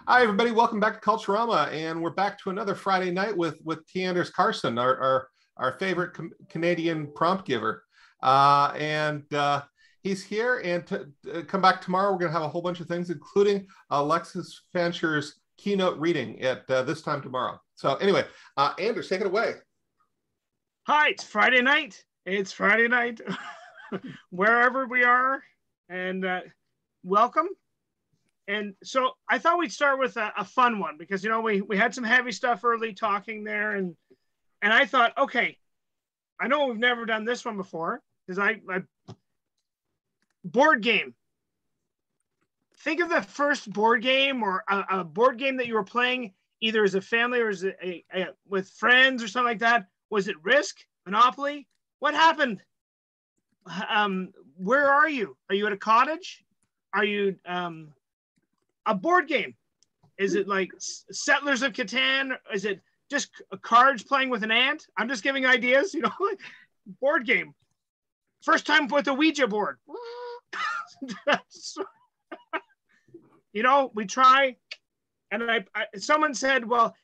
Hi, everybody. Welcome back to Culturama, and we're back to another Friday night with T. Anders Carson, our favorite Canadian prompt giver, and he's here. And to come back tomorrow, we're going to have a whole bunch of things, including Alexis Fancher's keynote reading at this time tomorrow. So, anyway, Anders, take it away. Hi, it's Friday night. It's Friday night, wherever we are, and welcome. And so I thought we'd start with a fun one because, you know, we had some heavy stuff early talking there. And I thought, okay, I know we've never done this one before because I board game. Think of the first board game or a board game that you were playing either as a family or as with friends or something like that. Was it Risk, Monopoly? What happened? Where are you? Are you at a cottage? Are you... a board game? Is it like Settlers of Catan? Is it just cards playing with an ant? I'm just giving ideas, you know. Board game. First time with a Ouija board. You know, we try. And someone said, well,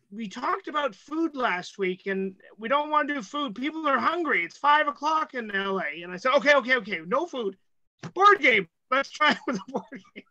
we talked about food last week and we don't want to do food. People are hungry. It's 5 o'clock in LA. And I said, okay. No food. Board game. Let's try it with a board game.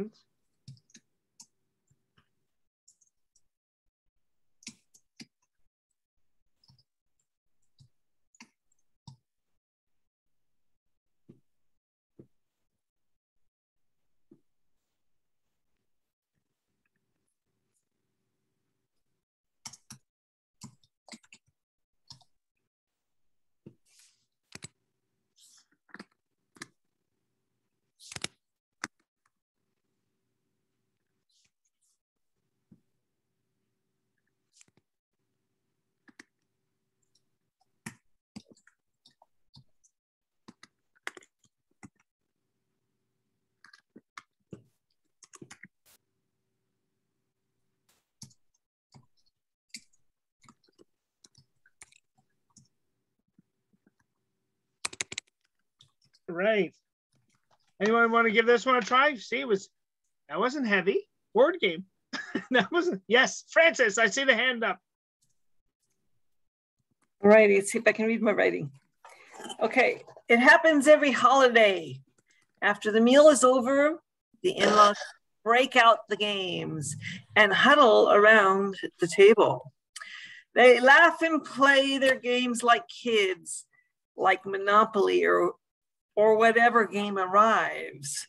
second. Right. Anyone want to give this one a try? See, that wasn't heavy. Word game. That wasn't. Yes, Francis, I see the hand up. All righty, let's see if I can read my writing. Okay, it happens every holiday. After the meal is over, the in-laws break out the games and huddle around the table. They laugh and play their games like kids, like Monopoly or whatever game arrives.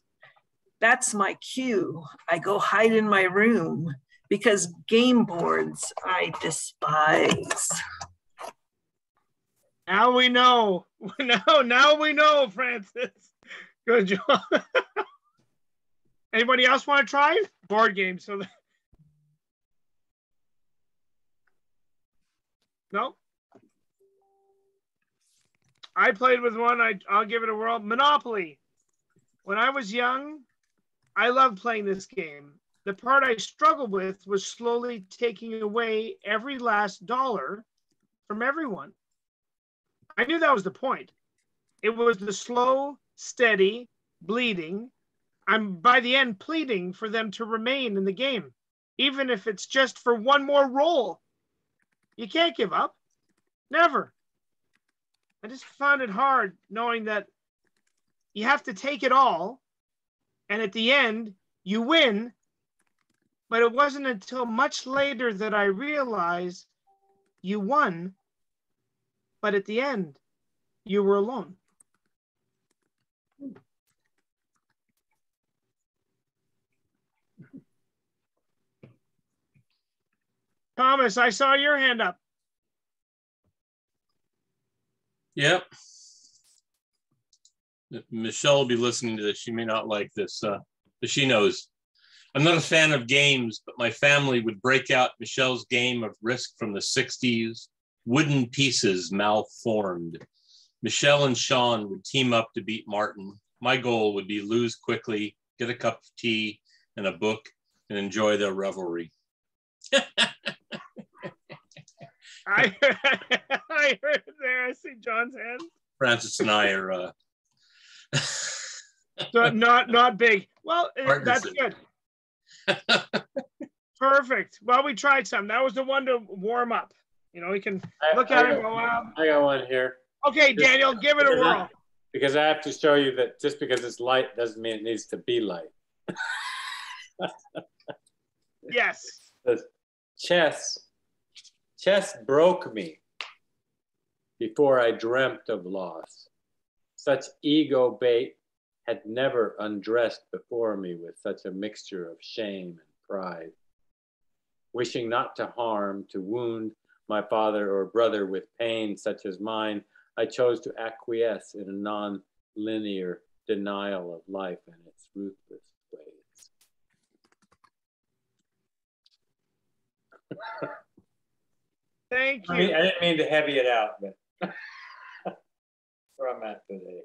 That's my cue. I go hide in my room because game boards I despise. Now we know. Now we know, Francis. Good job. Anybody else want to try? Board game. So no. I played with one. I'll give it a whirl. Monopoly. When I was young, I loved playing this game. The part I struggled with was slowly taking away every last dollar from everyone. I knew that was the point. It was the slow, steady bleeding. I'm by the end pleading for them to remain in the game, even if it's just for one more roll. You can't give up. Never. I just found it hard knowing that you have to take it all, and at the end, you win. But it wasn't until much later that I realized you won, but at the end, you were alone. Thomas, I saw your hand up. Yep. If Michelle will be listening to this. She may not like this, but she knows. I'm not a fan of games, but my family would break out Michelle's game of Risk from the 60s, wooden pieces malformed. Michelle and Sean would team up to beat Martin. My goal would be lose quickly, get a cup of tea and a book, and enjoy their revelry. I heard it there. I see John's hand. Francis and I are so not big. Well, that's good. Perfect. Well, we tried some. That was the one to warm up. You know, we can look at it and go out. I got one here. Okay, Daniel, give it a whirl. Because I have to show you that just because it's light doesn't mean it needs to be light. Yes. Chess broke me before I dreamt of loss. Such ego bait had never undressed before me with such a mixture of shame and pride. Wishing not to harm, to wound my father or brother with pain such as mine, I chose to acquiesce in a non-linear denial of life and its ruthless ways. Thank you. I didn't mean to heavy it out, but where I'm at today.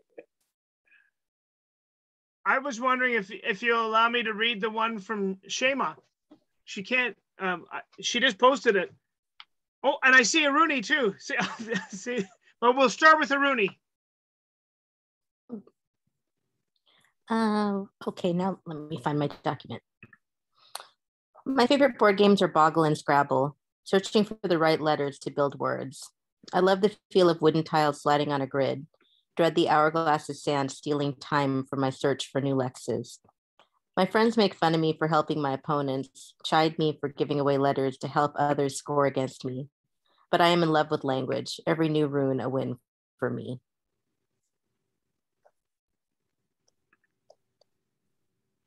I was wondering if you'll allow me to read the one from Shema. She can't. She just posted it. Oh, and I see a Rooney too. See, but we'll start with a Rooney. Okay, now let me find my document. My favorite board games are Boggle and Scrabble, searching for the right letters to build words. I love the feel of wooden tiles sliding on a grid, dread the hourglass of sand stealing time for my search for new Lexes. My friends make fun of me for helping my opponents, chide me for giving away letters to help others score against me. But I am in love with language. Every new rune a win for me.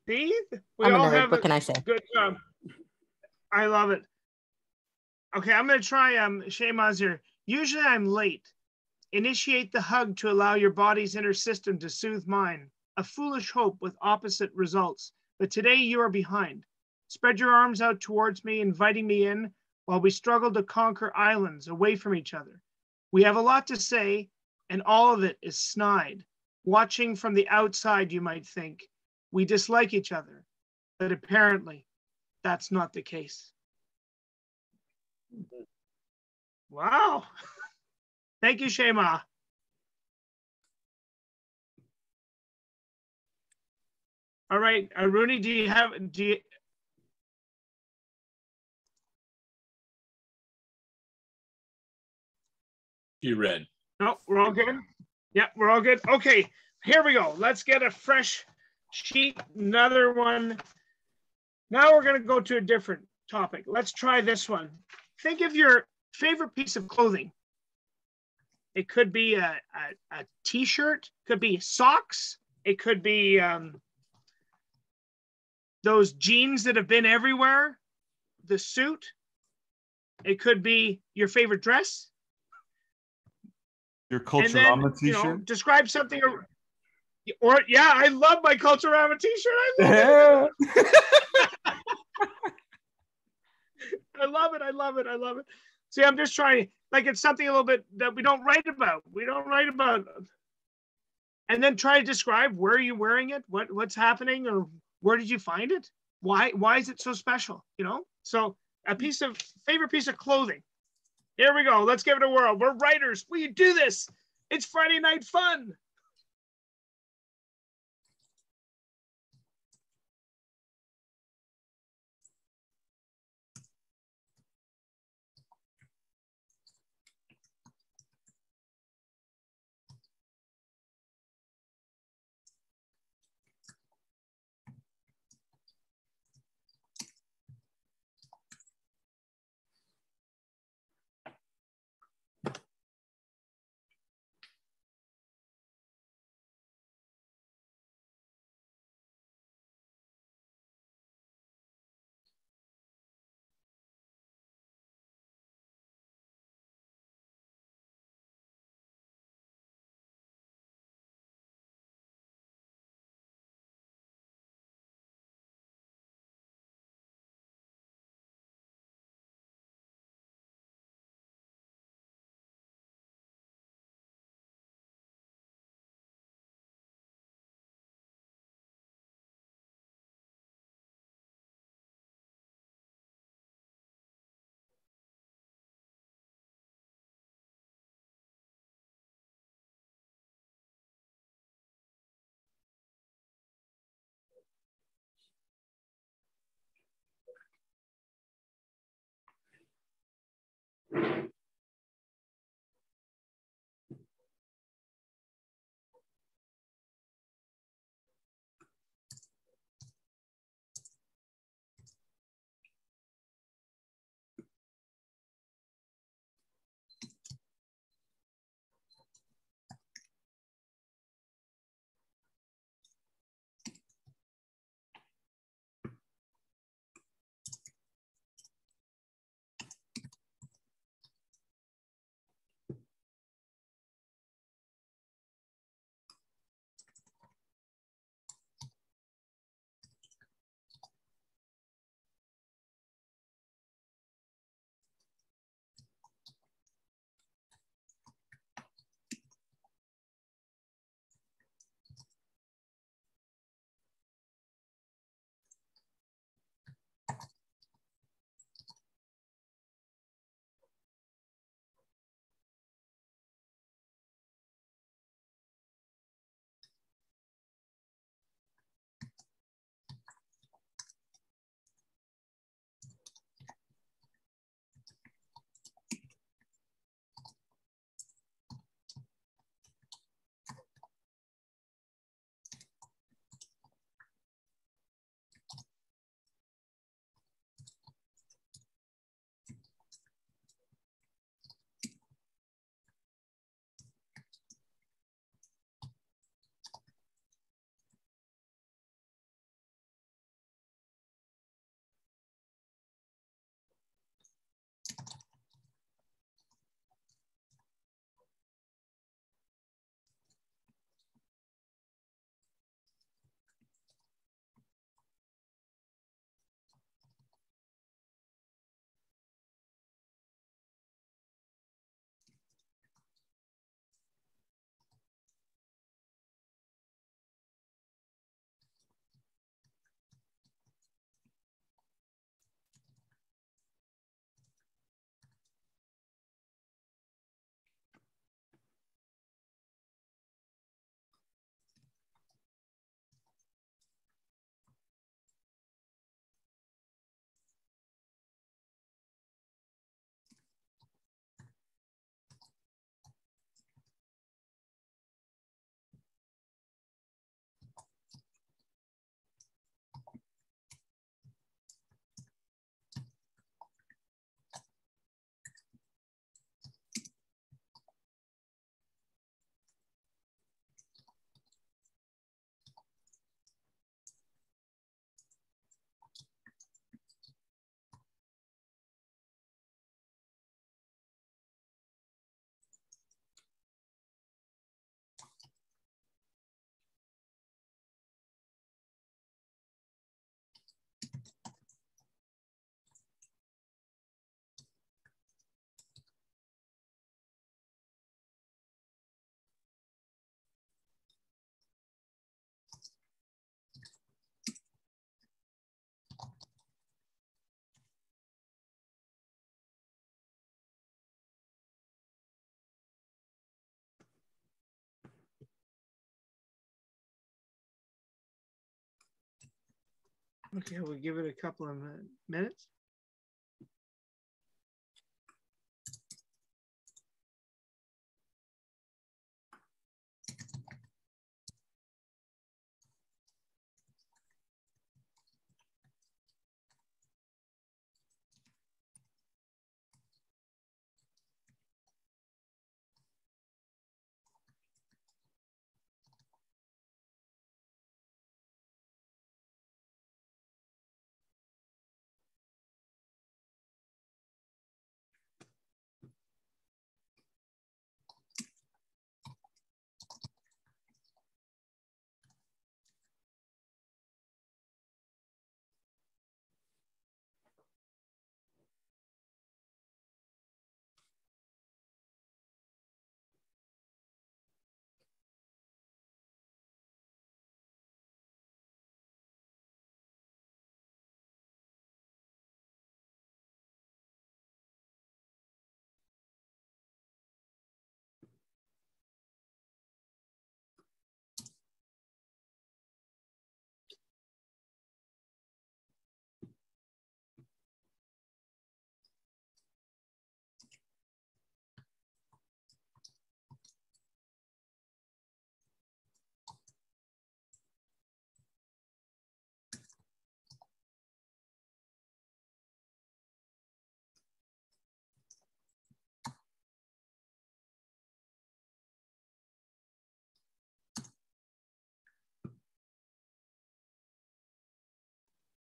See? I'm a nerd. What can I say? Good job. I love it. Okay, I'm going to try Shayma's here. Usually I'm late. Initiate the hug to allow your body's inner system to soothe mine. A foolish hope with opposite results. But today you are behind. Spread your arms out towards me, inviting me in while we struggle to conquer islands away from each other. We have a lot to say, and all of it is snide. Watching from the outside, you might think, we dislike each other, but apparently that's not the case. Wow. Thank you, Shayma. All right, Rooney, do you? You read. No, we're all good. Yeah, we're all good. Okay, here we go. Let's get a fresh sheet, another one. Now we're going to go to a different topic. Let's try this one. Think of your favorite piece of clothing. It could be a t-shirt, could be socks, it could be those jeans that have been everywhere, the suit. It could be your favorite dress. Your Culturama t-shirt. Describe something. Or yeah, I love my Culturama t-shirt. I love it. I love it. I love it. See, I'm just trying, like, it's something a little bit that we don't write about. And then try to describe where are you wearing it, what's happening, or where did you find it? Why is it so special? So favorite piece of clothing. Here we go. Let's give it a whirl. We're writers. We do this. It's Friday night fun. Okay, we'll give it a couple of minutes.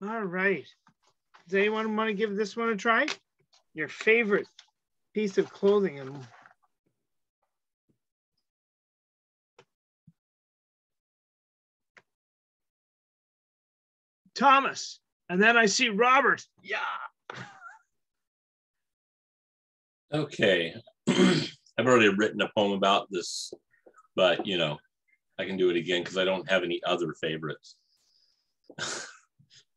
All right. Does anyone want to give this one a try? Your favorite piece of clothing. And Thomas. And then I see Robert. Yeah. Okay. I've already written a poem about this, but you know, I can do it again because I don't have any other favorites.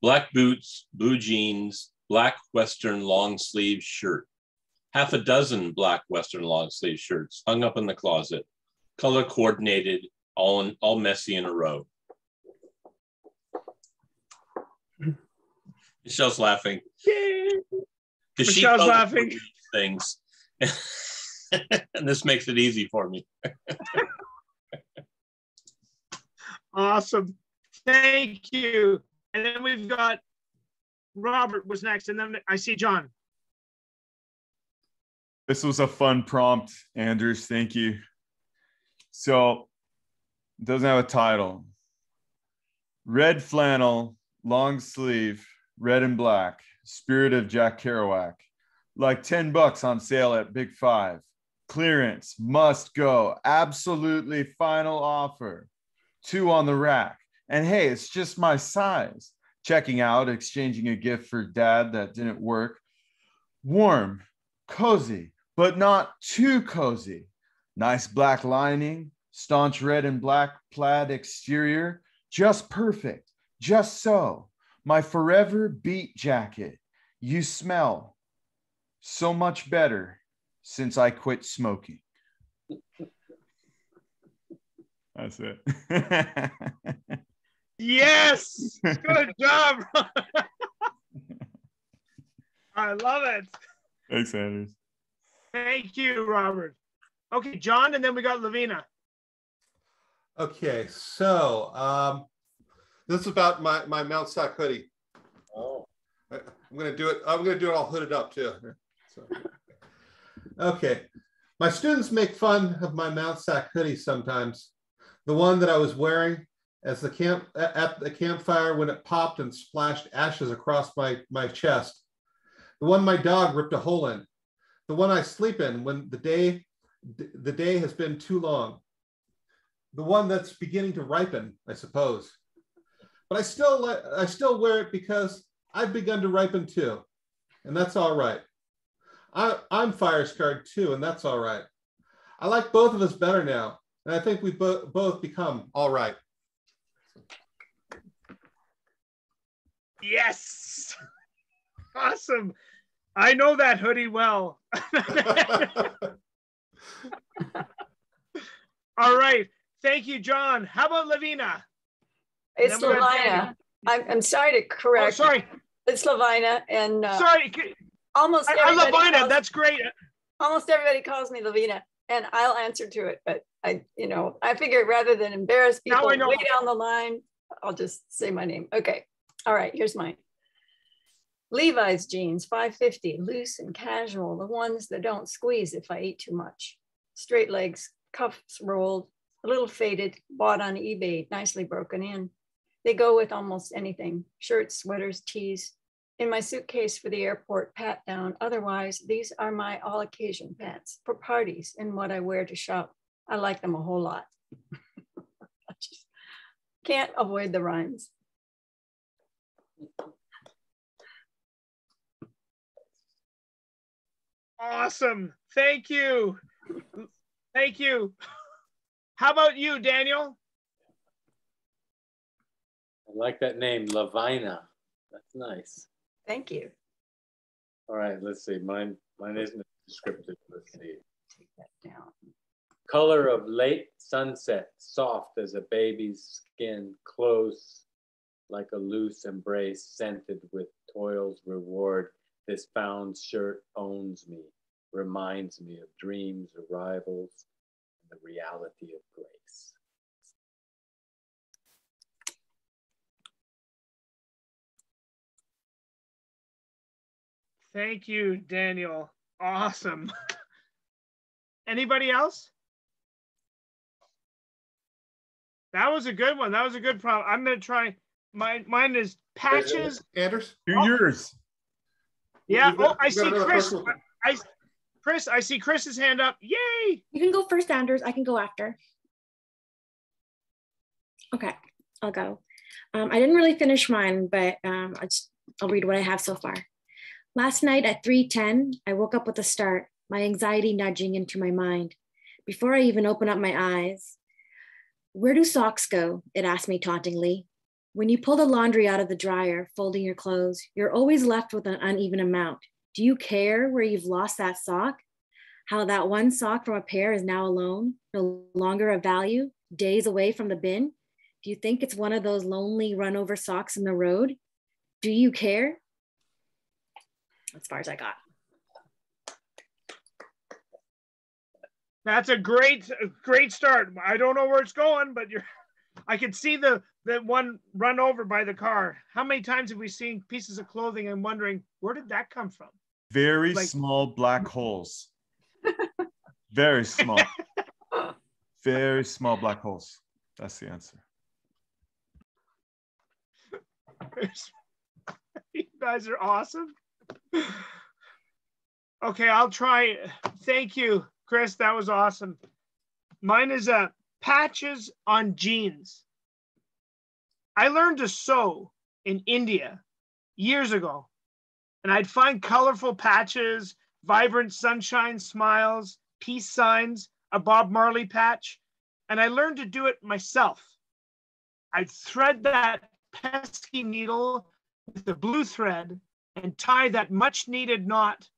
Black boots, blue jeans, black Western long sleeve shirt. Half a dozen black Western long sleeve shirts hung up in the closet, color coordinated, all messy in a row. Michelle's laughing. Michelle's laughing. Things. And this makes it easy for me. Awesome. Thank you. And then we've got Robert was next, and then I see John. This was a fun prompt, Anders. Thank you. So, it doesn't have a title. Red flannel, long sleeve, red and black, spirit of Jack Kerouac. Like $10 on sale at Big Five. Clearance, must go, absolutely final offer. 2 on the rack. And hey, it's just my size. Checking out, exchanging a gift for dad that didn't work. Warm, cozy, but not too cozy. Nice black lining, staunch red and black plaid exterior. Just perfect, just so. My forever beat jacket. You smell so much better since I quit smoking. That's it. Yes, good job. I love it. Thanks, Anders. Thank you, Robert. Okay, John, and then we got Lavina. Okay, so this is about my Mount Sac hoodie. Oh. I'm gonna do it all hooded up too. So, okay, my students make fun of my Mount Sac hoodie sometimes. The one that I was wearing at the campfire when it popped and splashed ashes across my chest. The one my dog ripped a hole in. The one I sleep in when the day has been too long. The one that's beginning to ripen, I suppose. But I still wear it because I've begun to ripen too, and that's all right. I'm fire scarred too, and that's all right. I like both of us better now, and I think we both become all right. Yes. Awesome. I know that hoodie well. All right. Thank you, John. How about Lavina? It's Lavina. I'm sorry to correct. Oh, sorry. It's Lavina, and Sorry. almost I love everybody Lavina. That's great. almost everybody calls me Lavina, and I'll answer to it. But I figure rather than embarrass people way down the line, I'll just say my name. Okay. All right. Here's mine. Levi's jeans, 550, loose and casual, the ones that don't squeeze if I eat too much. Straight legs, cuffs rolled, a little faded, bought on eBay, nicely broken in. They go with almost anything, shirts, sweaters, tees. In my suitcase for the airport pat down. Otherwise, these are my all occasion pants for parties and what I wear to shop. I like them a whole lot. I just can't avoid the rhymes. Awesome. Thank you. Thank you. How about you, Daniel? I like that name, Lavina. That's nice. Thank you. All right, let's see. Mine isn't descriptive. Let's see. Take that down. Color of late sunset, soft as a baby's skin, close like a loose embrace, scented with toil's reward. This found shirt owns me, reminds me of dreams, arrivals, and the reality of grace. Thank you, Daniel. Awesome. Anybody else? That was a good one. That was a good problem. I'm going to try. Mine is patches. Anders? Do yours. Yeah. Oh, I see Chris. Chris, I see Chris's hand up. Yay! You can go first, Anders. I can go after. Okay, I'll go. I didn't really finish mine, but I'll read what I have so far. Last night at 3:10, I woke up with a start, my anxiety nudging into my mind. Before I even open up my eyes, "Where do socks go?" it asked me tauntingly. When you pull the laundry out of the dryer, folding your clothes, you're always left with an uneven amount. Do you care where you've lost that sock? How that one sock from a pair is now alone, no longer of value, days away from the bin? Do you think it's one of those lonely run over socks in the road? Do you care? As far as I got. That's a great start. I don't know where it's going, but I can see the one run over by the car. How many times have we seen pieces of clothing and wondering, where did that come from? Very small black holes. Very small. Very small black holes. That's the answer. You guys are awesome. Okay, I'll try. Thank you, Chris. That was awesome. Mine is patches on jeans. I learned to sew in India years ago, and I'd find colorful patches, vibrant sunshine smiles, peace signs, a Bob Marley patch, and I learned to do it myself. I'd thread that pesky needle with the blue thread and tie that much needed knot,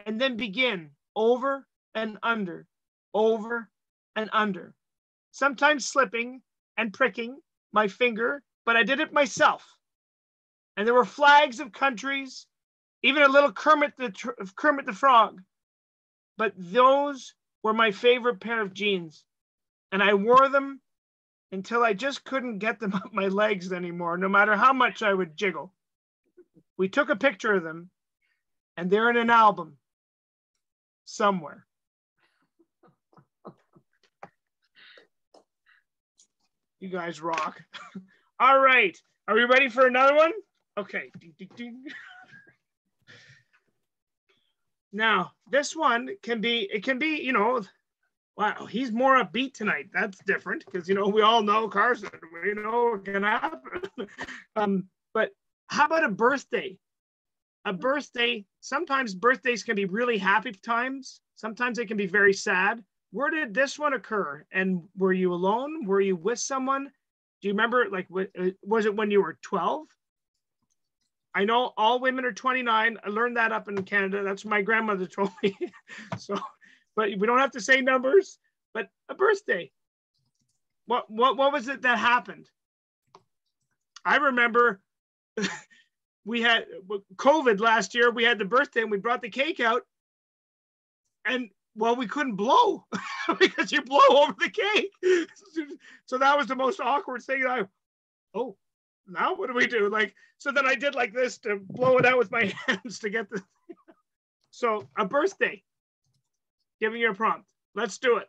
and then begin over and under, over and under, sometimes slipping and pricking my finger, but I did it myself. And there were flags of countries, even a little Kermit the Frog, but those were my favorite pair of jeans, and I wore them until I just couldn't get them up my legs anymore, no matter how much I would jiggle. We took a picture of them, and they're in an album somewhere. You guys rock. All right. Are we ready for another one? Okay. Ding, ding, ding. Now, this one can be, you know, wow, he's more upbeat tonight. That's different because, you know, we all know Carson. We know what can happen. But how about a birthday? A birthday, sometimes birthdays can be really happy times. Sometimes they can be very sad. Where did this one occur? And were you alone? Were you with someone? Do you remember, like, was it when you were 12? I know all women are 29. I learned that up in Canada. That's what my grandmother told me. So, but we don't have to say numbers, but a birthday. What was it that happened? I remember we had COVID last year. We had the birthday and we brought the cake out, and well, we couldn't blow because you blow over the cake. So that was the most awkward thing. Oh, now what do we do? Like, so then I did like this to blow it out with my hands to get the. So a birthday, giving you a prompt. Let's do it.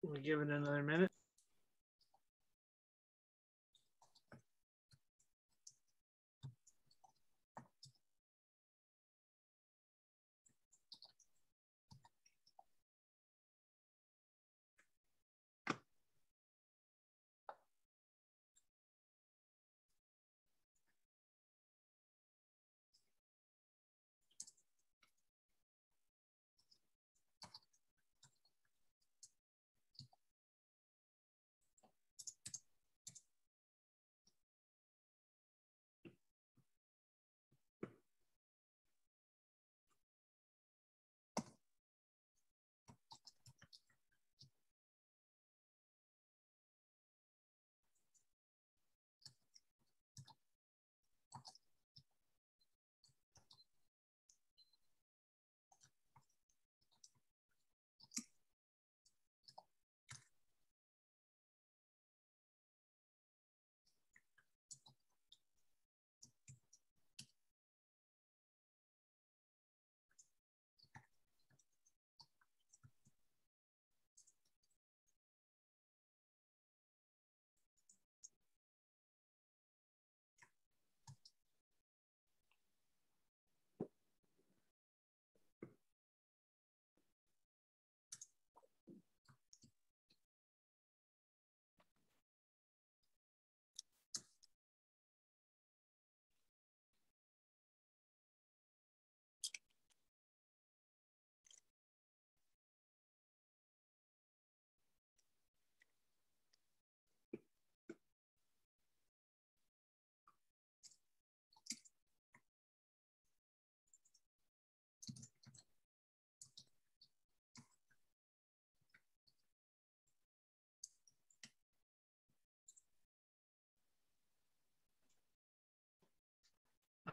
We'll give it another minute.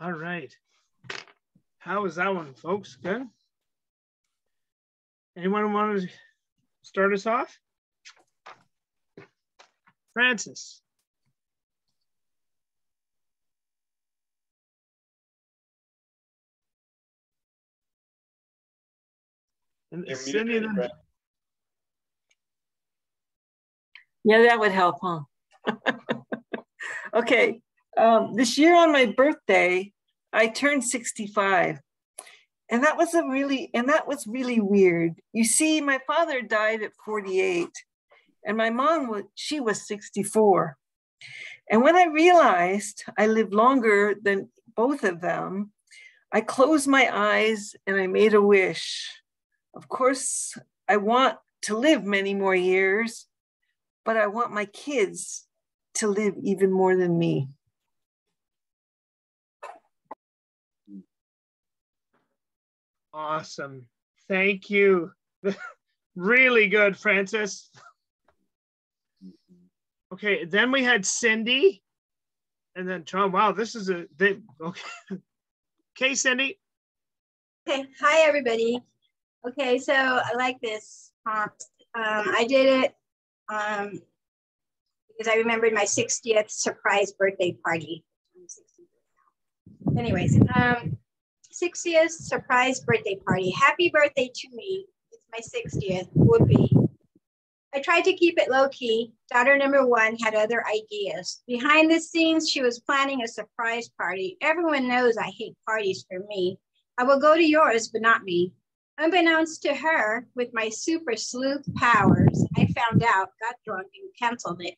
All right. How was that one, folks? Good? Anyone want to start us off? Francis. And Cindy, then... Yeah, that would help, huh? Okay. This year on my birthday, I turned 65. And that was really weird. You see, my father died at 48, and my mom she was 64. And when I realized I lived longer than both of them, I closed my eyes and I made a wish. Of course, I want to live many more years, but I want my kids to live even more than me. Awesome. Thank you. Really good, Francis. Okay, then we had Cindy, and then John. Wow, this is okay. Okay, Cindy. Okay, hi everybody. Okay, so I like this prompt. I did it because I remembered my 60th surprise birthday party. Anyways, 60th surprise birthday party. Happy birthday to me. It's my 60th, whoopee. I tried to keep it low key. Daughter number one had other ideas. Behind the scenes, she was planning a surprise party. Everyone knows I hate parties for me. I will go to yours, but not me. Unbeknownst to her, with my super sleuth powers, I found out, got drunk, and canceled it.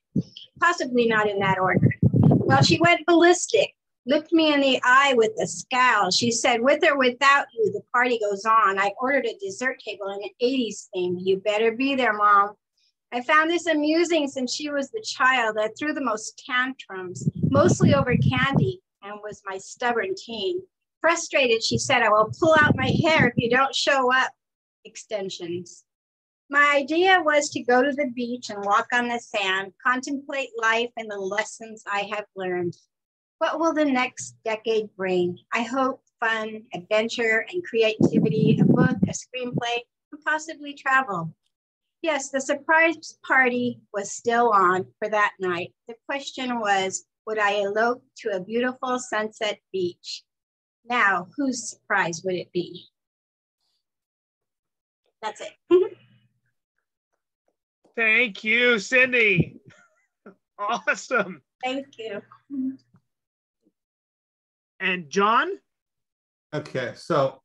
Possibly not in that order. Well, she went ballistic, looked me in the eye with a scowl. She said, with or without you, the party goes on. I ordered a dessert table in an 80s theme. You better be there, Mom. I found this amusing since she was the child that threw the most tantrums, mostly over candy, and was my stubborn teen. Frustrated, she said, I will pull out my hair if you don't show up. Extensions. My idea was to go to the beach and walk on the sand, contemplate life and the lessons I have learned. What will the next decade bring? I hope fun, adventure, and creativity, a book, a screenplay, and possibly travel. Yes, the surprise party was still on for that night. The question was, would I elope to a beautiful sunset beach? Now, whose surprise would it be? That's it. Thank you, Cindy. Awesome. Thank you. And John? Okay, so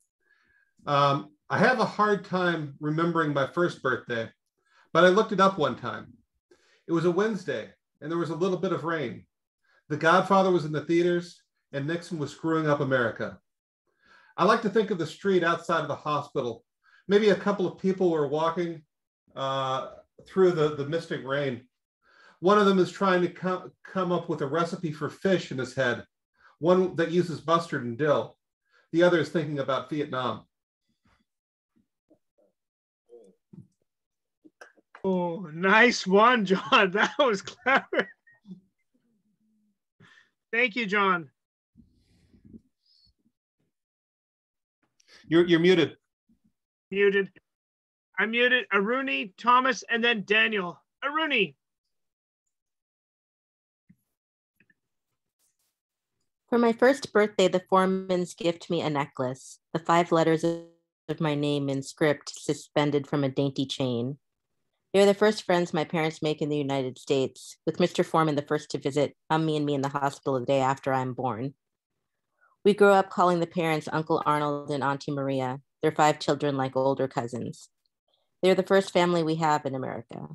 I have a hard time remembering my first birthday, but I looked it up one time. It was a Wednesday, and there was a little bit of rain. The Godfather was in the theaters, and Nixon was screwing up America. I like to think of the street outside of the hospital. Maybe a couple of people were walking through the mystic rain. One of them is trying to come up with a recipe for fish in his head, one that uses mustard and dill. The other is thinking about Vietnam. Oh, nice one, John. That was clever. Thank you, John. You're muted. Muted. I'm muted. Aruni, Thomas, and then Daniel. Aruni. For my first birthday, the Foremans gift me a necklace, the 5 letters of my name in script suspended from a dainty chain. They are the first friends my parents make in the United States, with Mr. Foreman the first to visit me in the hospital the day after I'm born. We grew up calling the parents Uncle Arnold and Auntie Maria, their 5 children like older cousins. They're the first family we have in America.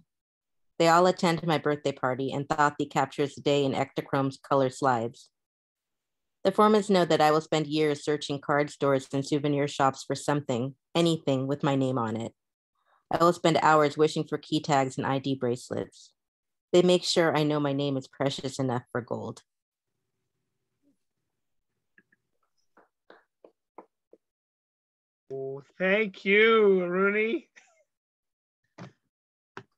They all attend my birthday party, and Thothy captures the day in Ektachrome's color slides. The Formans know that I will spend years searching card stores and souvenir shops for something, anything with my name on it. I will spend hours wishing for key tags and ID bracelets. They make sure I know my name is precious enough for gold. Oh, thank you, Rooney.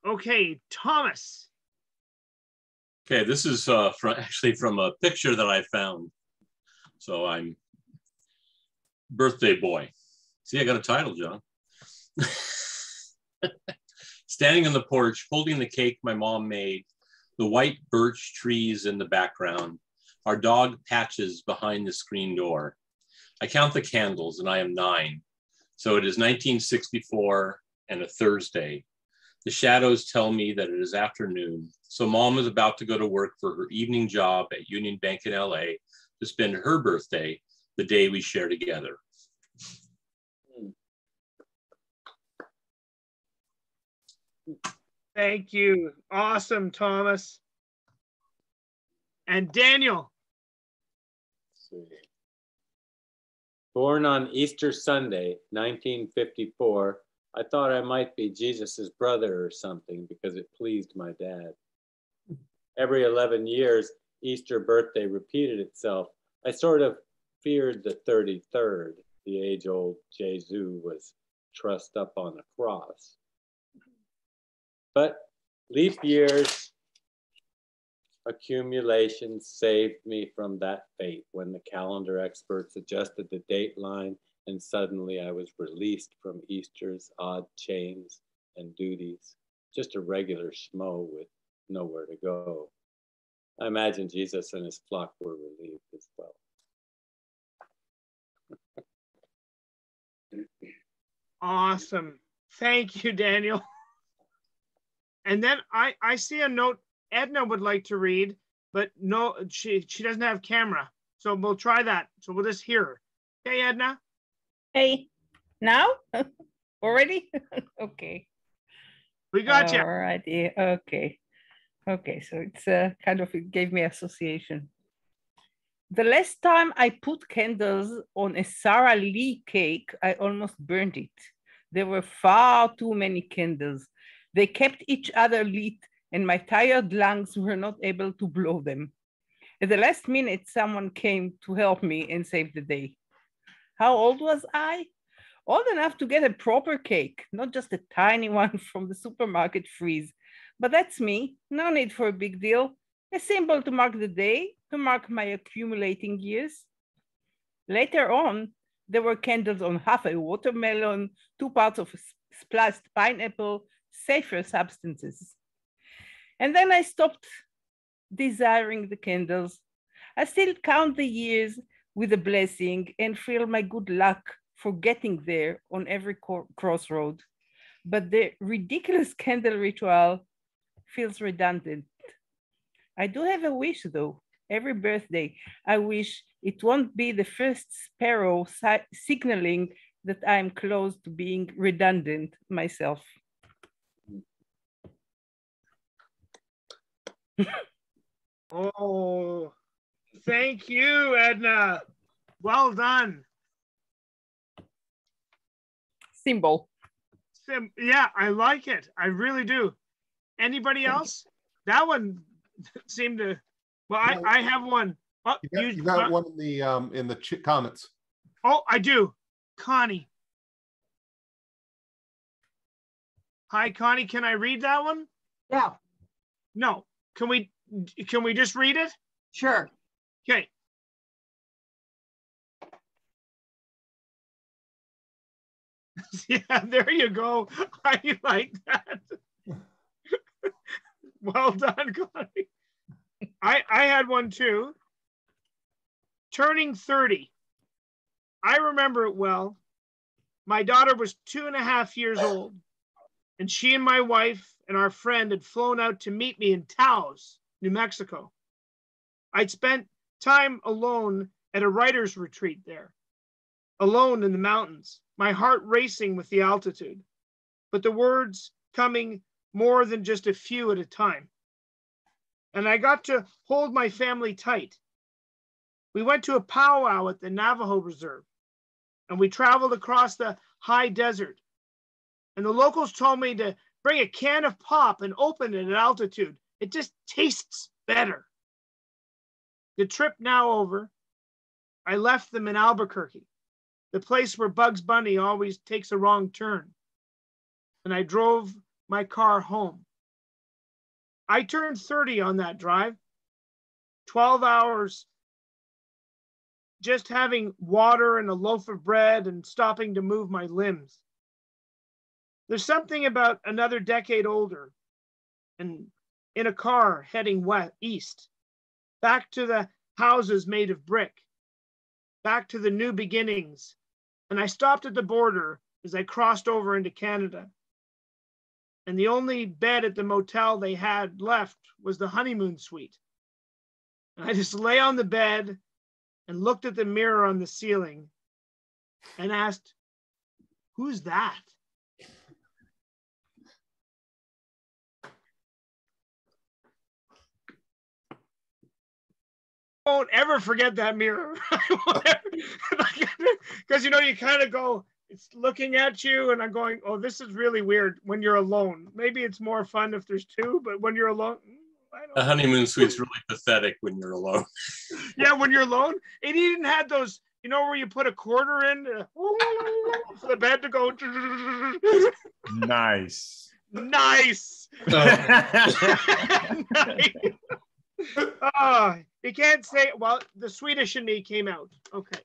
Okay, Thomas. Okay, this is from a picture that I found. So I'm birthday boy. See, I got a title, John. Standing on the porch, holding the cake my mom made, the white birch trees in the background, our dog Patches behind the screen door. I count the candles and I am 9. So it is 1964 and a Thursday. The shadows tell me that it is afternoon. So mom is about to go to work for her evening job at Union Bank in LA to spend her birthday, the day we share together. Thank you. Awesome, Thomas. And Daniel. Born on Easter Sunday, 1954, I thought I might be Jesus's brother or something because it pleased my dad. Every 11 years, Easter birthday repeated itself. I sort of feared the 33rd. The age-old Jesus was trussed up on a cross. But leap years accumulation saved me from that fate when the calendar experts adjusted the date line and suddenly I was released from Easter's odd chains and duties, just a regular schmo with nowhere to go. I imagine Jesus and his flock were relieved as well. Awesome. Thank you, Daniel. And then I see a note Edna would like to read, but no, she doesn't have camera. So we'll try that. So we'll just hear her. Okay, Edna? Hey, now? Already? Okay. We got you. All righty. Okay. Okay, so it's it gave me association. The last time I put candles on a Sara Lee cake, I almost burned it. There were far too many candles. They kept each other lit and my tired lungs were not able to blow them. At the last minute, someone came to help me and save the day. How old was I? Old enough to get a proper cake, not just a tiny one from the supermarket freeze. But that's me, no need for a big deal. A symbol to mark the day, to mark my accumulating years. Later on, there were candles on half a watermelon, 2 parts of a spliced pineapple, safer substances. And then I stopped desiring the candles. I still count the years with a blessing and feel my good luck for getting there on every crossroad. but the ridiculous candle ritual feels redundant. I do have a wish though. Every birthday, I wish it won't be the first sparrow signaling that I'm close to being redundant myself. Oh, thank you, Edna. Well done. Symbol. Yeah, I like it. I really do. Anybody else? That one seemed to. Well, I have one. Oh, you got one in the comments. Oh, I do. Connie. Hi, Connie. Can I read that one? Yeah. No. Can we just read it? Sure. Okay. Yeah, there you go. I like that. Well done, Connie. I had one too. Turning 30. I remember it well. My daughter was 2.5 years old, and she and my wife and our friend had flown out to meet me in Taos, New Mexico. I'd spent time alone at a writer's retreat there, alone in the mountains, my heart racing with the altitude, but the words coming more than just a few at a time. And I got to hold my family tight. We went to a powwow at the Navajo Reserve, and we traveled across the high desert. And the locals told me to bring a can of pop and open it at altitude. It just tastes better. The trip now over, I left them in Albuquerque, the place where Bugs Bunny always takes a wrong turn. And I drove my car home. I turned 30 on that drive, 12 hours just having water and a loaf of bread and stopping to move my limbs. There's something about another decade older and in a car heading east, back to the houses made of brick, back to the new beginnings. And I stopped at the border as I crossed over into Canada. And the only bed at the motel they had left was the honeymoon suite. And I just lay on the bed and looked at the mirror on the ceiling and asked, who's that? I won't ever forget that mirror. Because, you kind of go, it's looking at you and I'm going, oh, this is really weird when you're alone. Maybe it's more fun if there's two, but when you're alone, The honeymoon suite's really pathetic when you're alone. Yeah, when you're alone. It even had those, where you put a quarter in for the bed to go. Nice. Nice. Nice. You can't say, well, the Swedish in me came out. Okay.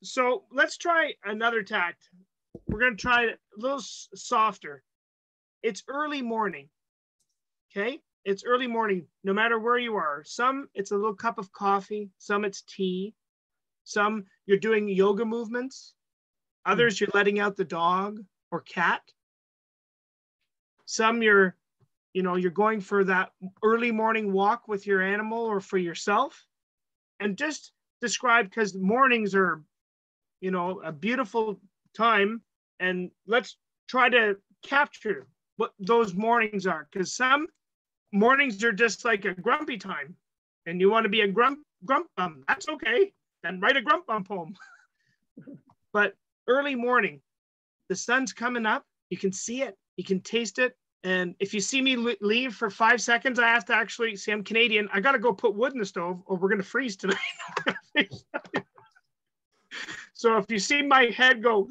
So let's try another tact. We're going to try it a little softer. It's early morning. Okay? It's early morning, no matter where you are. Some, it's a little cup of coffee. Some, it's tea. Some, you're doing yoga movements. Others, you're letting out the dog or cat. Some, you're going for that early morning walk with your animal or for yourself. And just describe, because mornings are, a beautiful time. And let's try to capture what those mornings are. Because some mornings are just like a grumpy time. And you want to be a grump bum. That's okay. Then write a grump bum poem. But early morning, the sun's coming up. You can see it. You can taste it. And if you see me leave for 5 seconds, I have to actually say I'm Canadian. I got to go put wood in the stove or we're going to freeze tonight. So if you see my head go,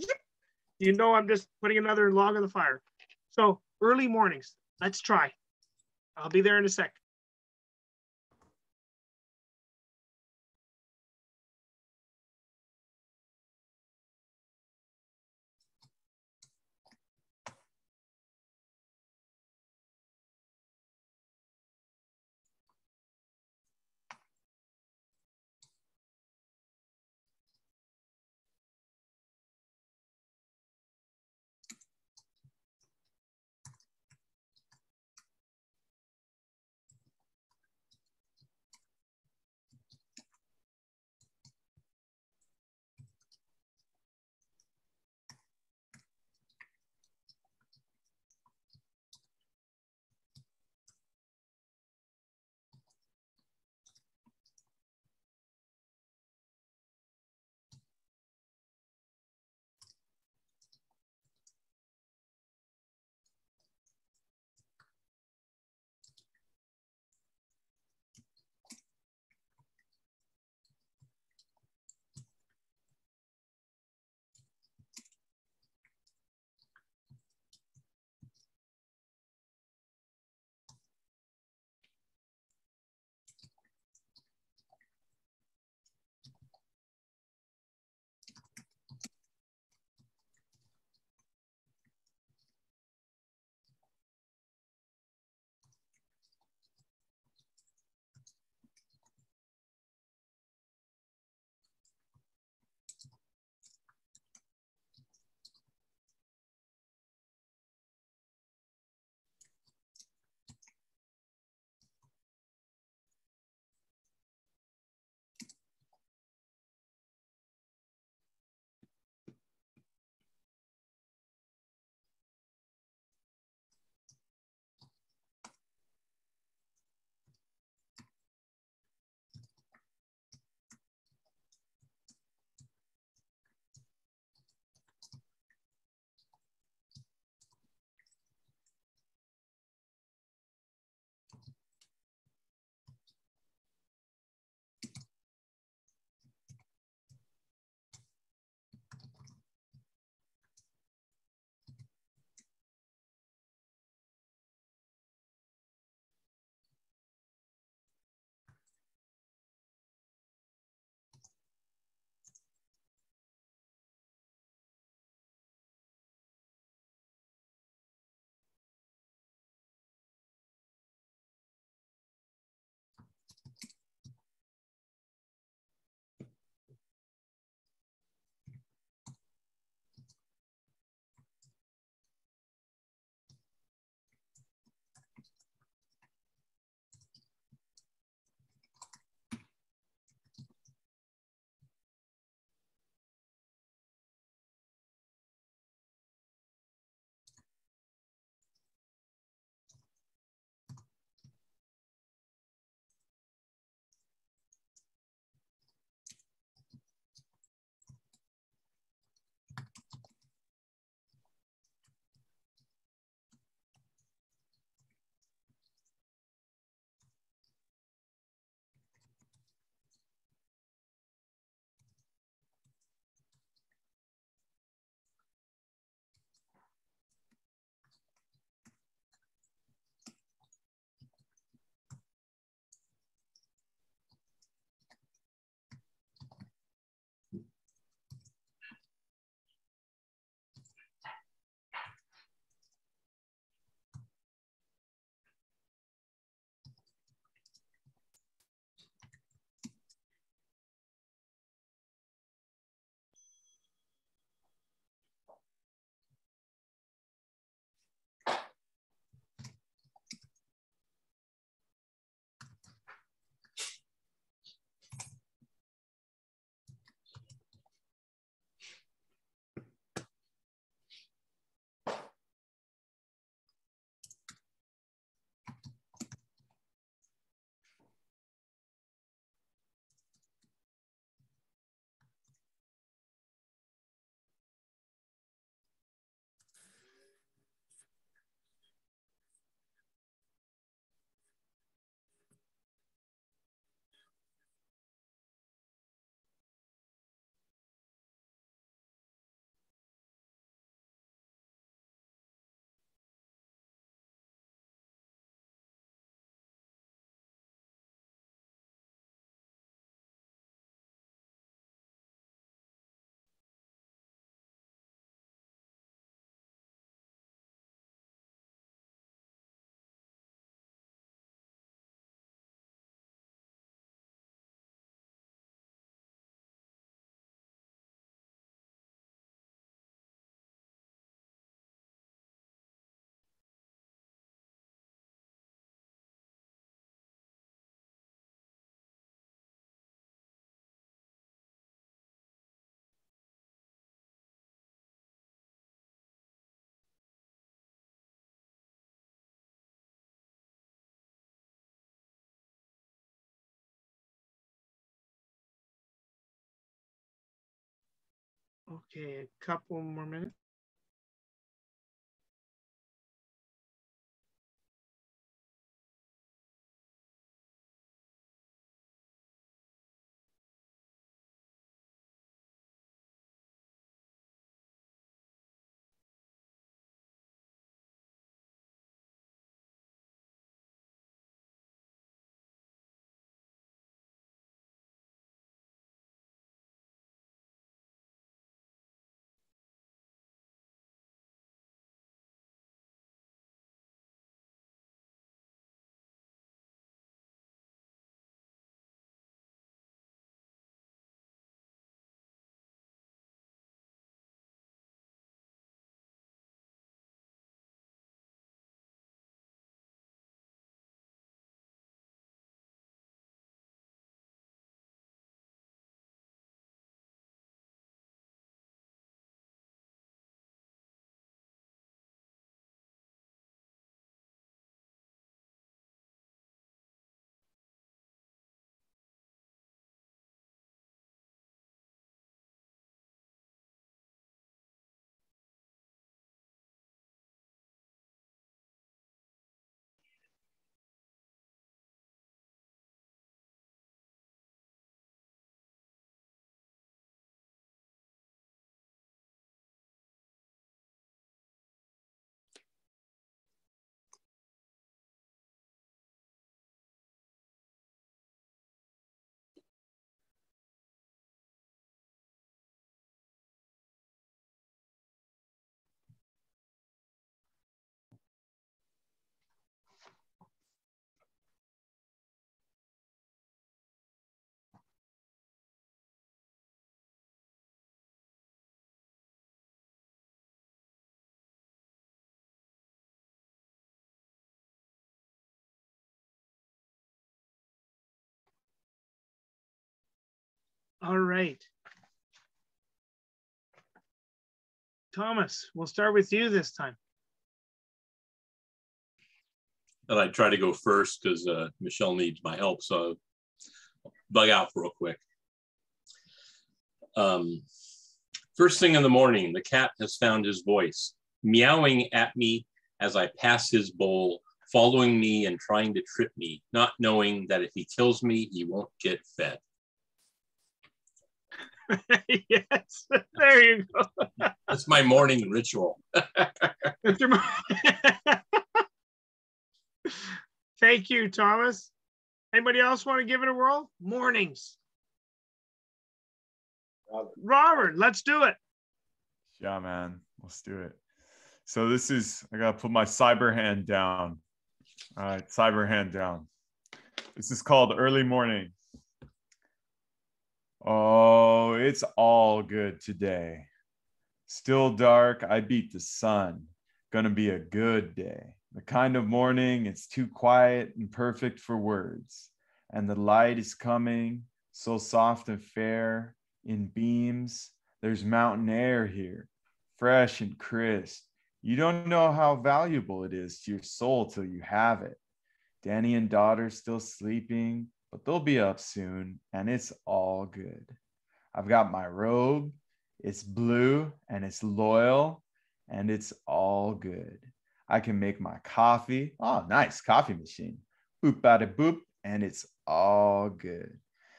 I'm just putting another log on the fire. So early mornings, let's try. I'll be there in a sec. Okay, a couple more minutes. All right. Thomas, we'll start with you this time. And I try to go first because Michelle needs my help, so I'll bug out real quick. First thing in the morning, the cat has found his voice, meowing at me as I pass his bowl, following me and trying to trip me, not knowing that if he kills me, he won't get fed. Yes, there you go. That's my morning ritual. Thank you, Thomas. Anybody else want to give it a whirl? Mornings. Robert, let's do it. Yeah, man, let's do it. So this is, I gotta put my cyber hand down. All right, cyber hand down. This is called Early Morning. Oh, it's all good today. Still dark, I beat the sun. Gonna be a good day. The kind of morning it's too quiet and perfect for words. And the light is coming, so soft and fair, in beams. There's mountain air here, fresh and crisp. You don't know how valuable it is to your soul till you have it. Danny and daughter still sleeping, but they'll be up soon, and it's all good. I've got my robe, it's blue, and it's loyal, and it's all good. I can make my coffee. Oh, nice coffee machine. Boop, bada, boop, and it's all good.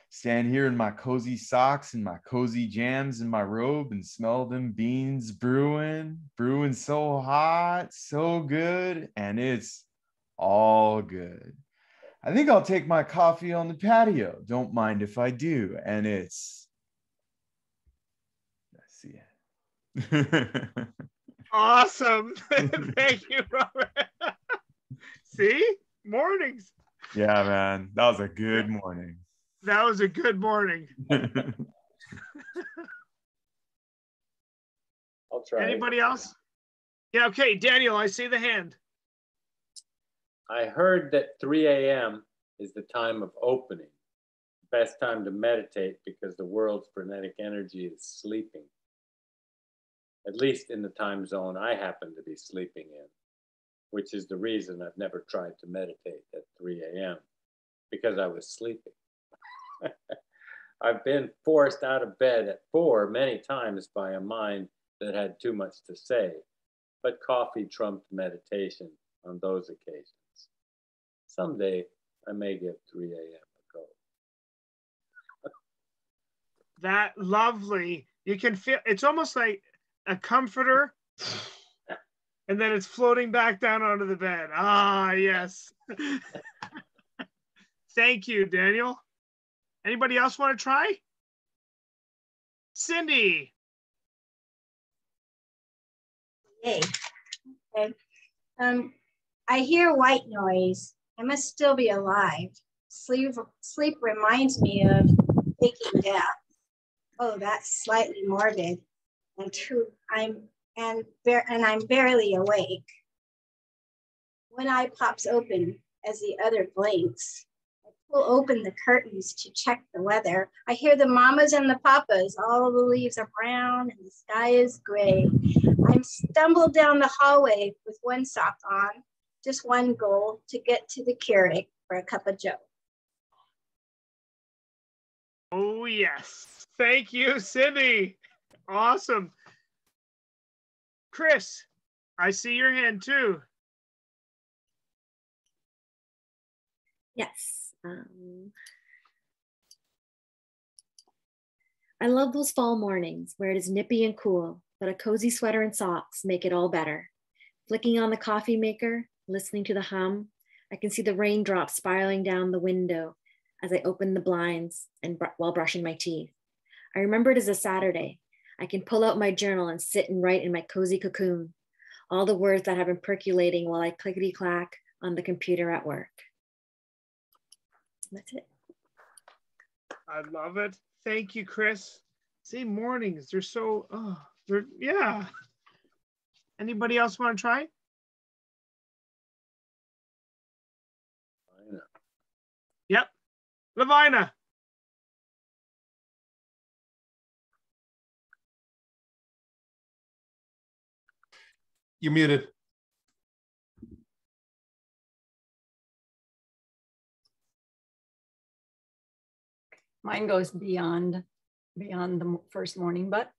Stand here in my cozy socks and my cozy jams in my robe and smell them beans brewing so hot, so good, and it's all good. I think I'll take my coffee on the patio. Don't mind if I do. And it's, let's see it. Awesome. Thank you, Robert. See? Mornings. Yeah, man. That was a good morning. That was a good morning. I'll try. Anybody else? Yeah, okay, Daniel, I see the hand. I heard that 3 a.m. is the time of opening, best time to meditate because the world's frenetic energy is sleeping. At least in the time zone I happen to be sleeping in, which is the reason I've never tried to meditate at 3 a.m. because I was sleeping. I've been forced out of bed at 4 many times by a mind that had too much to say, but coffee trumped meditation on those occasions. Someday I may give 3 a.m. a go. That lovely. You can feel it's almost like a comforter, and then it's floating back down onto the bed. Ah, yes. Thank you, Daniel. Anybody else want to try? Cindy. Yay. Okay. I hear white noise. I must still be alive. Sleep reminds me of taking death. Oh, that's slightly morbid. And true, I'm barely awake. One eye pops open as the other blinks. I pull open the curtains to check the weather. I hear the mamas and the papas. All the leaves are brown and the sky is gray. I'm stumbled down the hallway with one sock on, just one goal, to get to the Keurig for a cup of joe. Oh, yes. Thank you, Cindy. Awesome. Chris, I see your hand too. Yes. I love those fall mornings where it is nippy and cool, but a cozy sweater and socks make it all better. Flicking on the coffee maker, listening to the hum, I can see the raindrops spiraling down the window as I open the blinds and while brushing my teeth. I remember it as a Saturday. I can pull out my journal and sit and write in my cozy cocoon, all the words that have been percolating while I clickety-clack on the computer at work. That's it. I love it. Thank you, Chris. See, mornings, they're so, yeah. Anybody else want to try? Yep. Lavina. You're muted. Mine goes beyond the first morning, but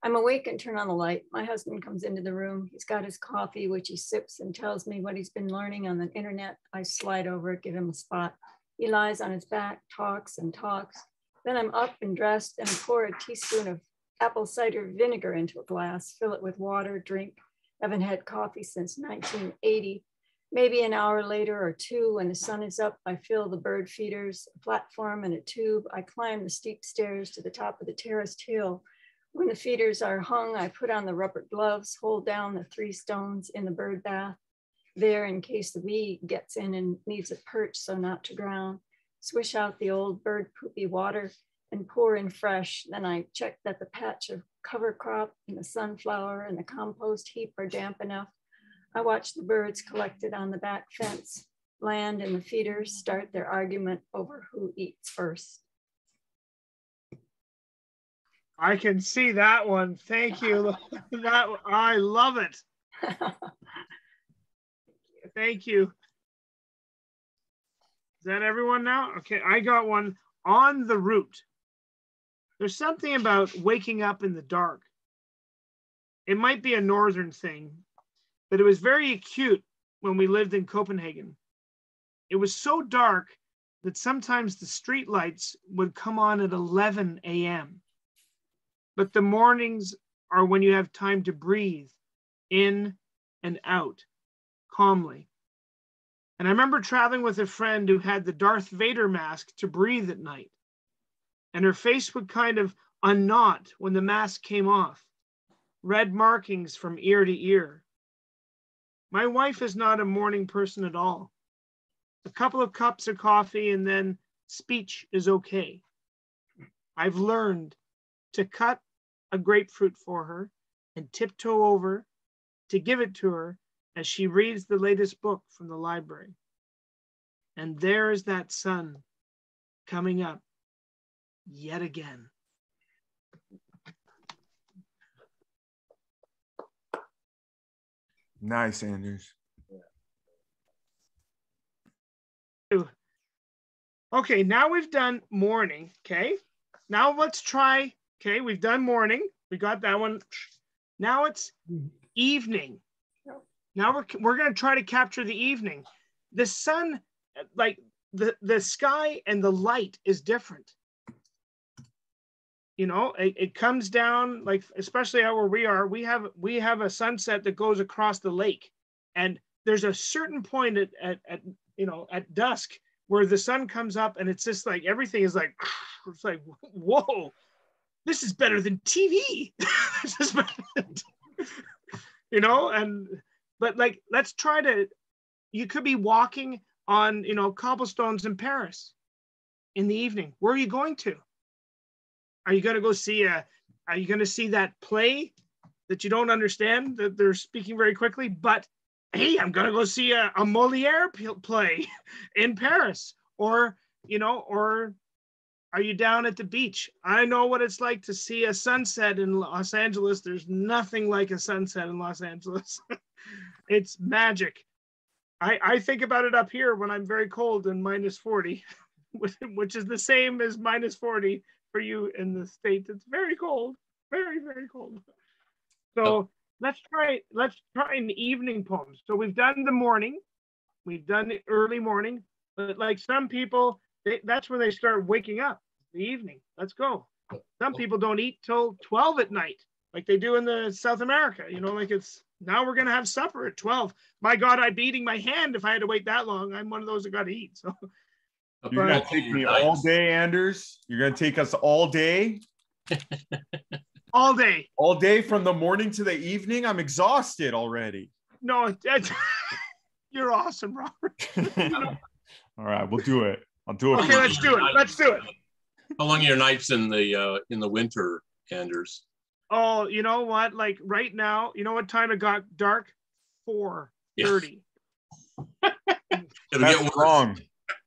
I'm awake and turn on the light. My husband comes into the room. He's got his coffee, which he sips and tells me what he's been learning on the internet. I slide over, give him a spot. He lies on his back, talks and talks. Then I'm up and dressed and I pour a teaspoon of apple cider vinegar into a glass, fill it with water, drink. Haven't had coffee since 1980. Maybe an hour later or two, when the sun is up, I fill the bird feeders, a platform and a tube. I climb the steep stairs to the top of the terraced hill. When the feeders are hung, I put on the rubber gloves, hold down the 3 stones in the bird bath, there in case the bee gets in and needs a perch so not to drown. Swish out the old bird poopy water and pour in fresh. Then I check that the patch of cover crop and the sunflower and the compost heap are damp enough. I watch the birds collected on the back fence, land and the feeders start their argument over who eats first. I can see that one. Thank you. I love it. Thank you. Is that everyone now? Okay, I got one. On the route. There's something about waking up in the dark. It might be a northern thing, but it was very acute when we lived in Copenhagen. It was so dark that sometimes the street lights would come on at 11 a.m. But the mornings are when you have time to breathe in and out calmly. And I remember traveling with a friend who had the Darth Vader mask to breathe at night. And her face would kind of unknot when the mask came off, red markings from ear to ear. My wife is not a morning person at all. A couple of cups of coffee and then speech is okay. I've learned to cut a grapefruit for her and tiptoe over to give it to her as she reads the latest book from the library. And there is that sun coming up yet again. Nice, Anders. Okay, now we've done morning, okay? now let's try. Okay, we've done morning. We got that one. Now it's evening. Now we're going to try to capture the evening. The sun, like the sky and the light is different. You know, it comes down, like, especially out where we are, we have a sunset that goes across the lake, and there's a certain point at dusk where the sun comes up, and it's just like everything is like, it's like, whoa, this is better than TV. This is better than, you know, but like, let's try to. You could be walking on, you know, cobblestones in Paris in the evening. Where are you going to? Are you going to go see are you going to see that play that you don't understand, that they're speaking very quickly? But hey, I'm going to go see a Moliere play in Paris. Or, you know, or are you down at the beach? I know what it's like to see a sunset in Los Angeles. There's nothing like a sunset in Los Angeles. It's magic. I think about it up here when I'm very cold and minus 40, which is the same as minus 40 for you in the States. It's very cold, very, very cold. So let's try an evening poem. So we've done the morning, we've done the early morning, but like some people, that's when they start waking up, the evening. Let's go. Some people don't eat till 12 at night, like they do in the South America, you know, like it's, now we're going to have supper at 12. My God, I'd be eating my hand if I had to wait that long. I'm one of those that got to eat. So you're going to take me all day, Anders? You're going to take us all day? All day. All day from the morning to the evening? I'm exhausted already. No, you're awesome, Robert. All right, we'll do it. I'll do it. Okay, let's do it. Let's do it. How long are your nights in the winter, Anders? Oh, you know what? Like right now, you know what time it got dark? 4:30. That's wrong.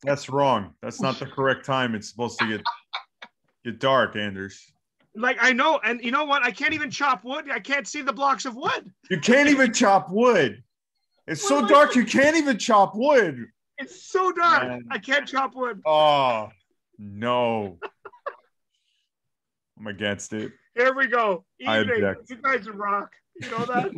That's wrong. That's not the correct time. It's supposed to get dark, Anders. Like, I know. And you know what? I can't even chop wood. I can't see the blocks of wood. You can't even chop wood. It's so dark you can't even chop wood. It's so dark. Man. I can't chop wood. Oh, no. I'm against it. Here we go. Evening. object. You guys rock. You know that?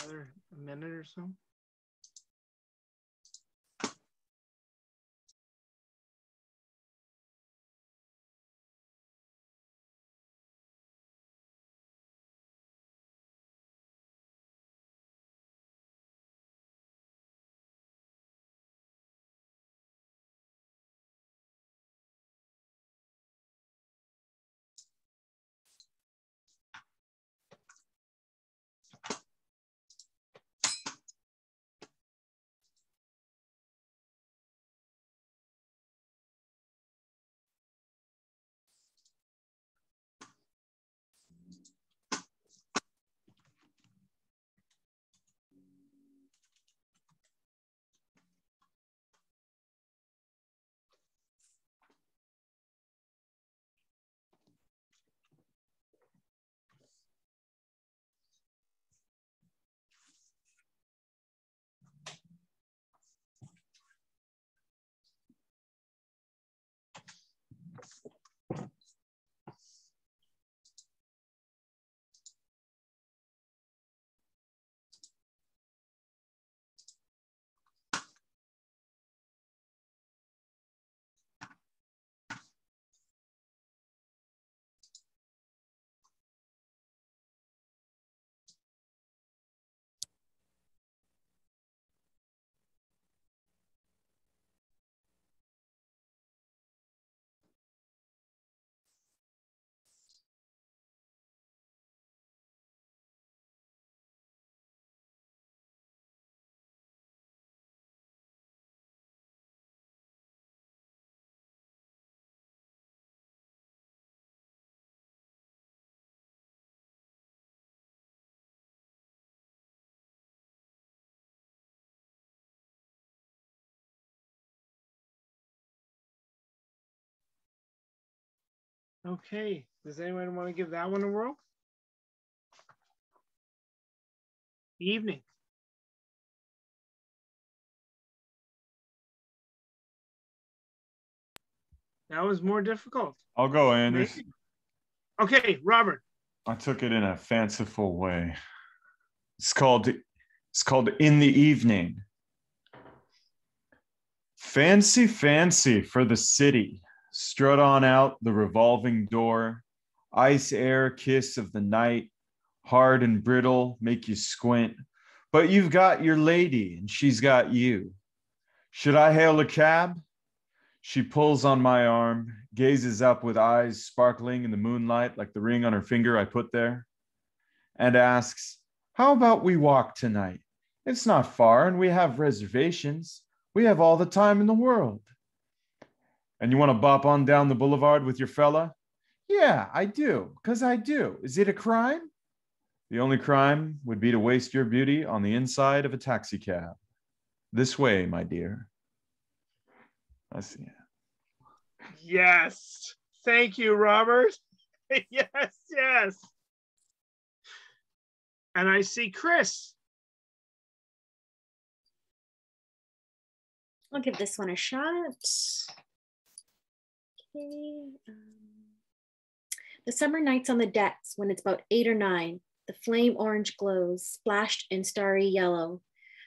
another minute or so. Okay, does anyone want to give that one a whirl? Evening. That was more difficult. I'll go, Anders. Maybe. Okay, Robert. I took it in a fanciful way. It's called In the Evening. Fancy, fancy for the city. Strut on out the revolving door. Ice air kiss of the night. Hard and brittle, make you squint. But you've got your lady and she's got you. Should I hail a cab? She pulls on my arm, gazes up with eyes sparkling in the moonlight like the ring on her finger I put there, and asks, how about we walk tonight? It's not far and we have reservations. We have all the time in the world. And you want to bop on down the boulevard with your fella? Yeah, I do, because I do. Is it a crime? The only crime would be to waste your beauty on the inside of a taxi cab. This way, my dear. I see. Yes. Thank you, Robert. Yes, yes. And I see Chris. I'll give this one a shot. Okay. The summer nights on the decks when it's about 8 or 9, the flame orange glows, splashed in starry yellow,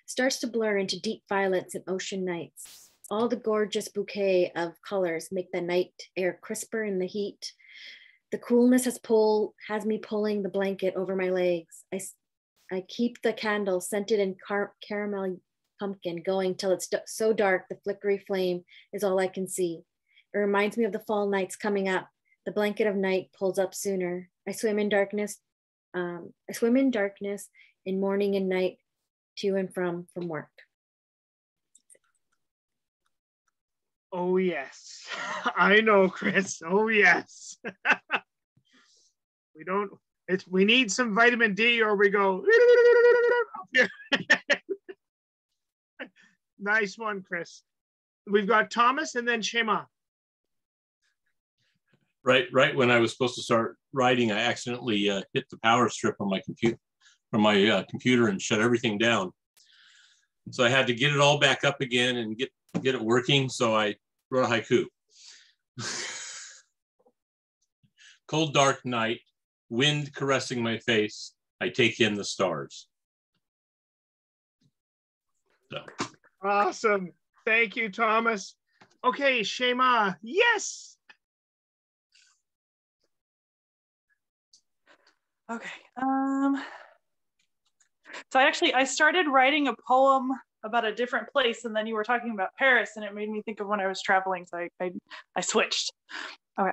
starts to blur into deep violets and ocean nights. All the gorgeous bouquet of colors make the night air crisper in the heat. The coolness has me pulling the blanket over my legs. I keep the candle scented in caramel pumpkin going till it's so dark the flickery flame is all I can see. It reminds me of the fall nights coming up. The blanket of night pulls up sooner. I swim in darkness in morning and night to and from work. Oh, yes. I know, Chris. Oh, yes. We need some vitamin D or we go. Nice one, Chris. We've got Thomas and then Shema. Right when I was supposed to start writing, I accidentally hit the power strip on my computer and shut everything down. So I had to get it all back up again and get it working. So I wrote a haiku. Cold, dark night, wind caressing my face. I take in the stars. So. Awesome. Thank you, Thomas. Okay, Shema. Yes. Okay. So I started writing a poem about a different place, and then you were talking about Paris, and it made me think of when I was traveling, so I switched. Okay.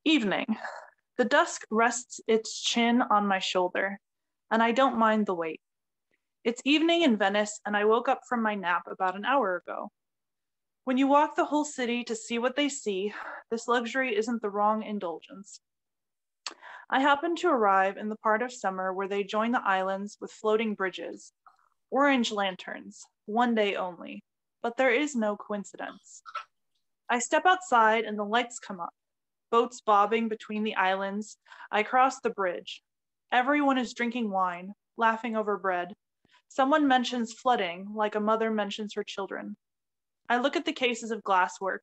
Evening. The dusk rests its chin on my shoulder, and I don't mind the wait. It's evening in Venice, and I woke up from my nap about an hour ago. When you walk the whole city to see what they see, this luxury isn't the wrong indulgence. I happened to arrive in the part of summer where they join the islands with floating bridges, orange lanterns, one day only, but there is no coincidence. I step outside and the lights come up, boats bobbing between the islands. I cross the bridge. Everyone is drinking wine, laughing over bread. Someone mentions flooding like a mother mentions her children. I look at the cases of glasswork,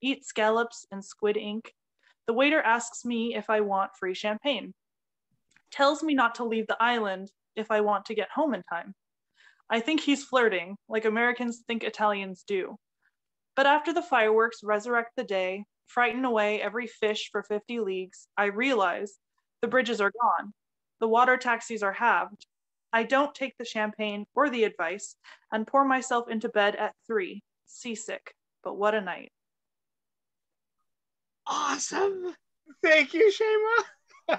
eat scallops and squid ink. The waiter asks me if I want free champagne, tells me not to leave the island if I want to get home in time. I think he's flirting, like Americans think Italians do. But after the fireworks resurrect the day, frighten away every fish for 50 leagues, I realize the bridges are gone. The water taxis are halved. I don't take the champagne or the advice and pour myself into bed at 3, seasick, but what a night. Awesome. Thank you, Shema.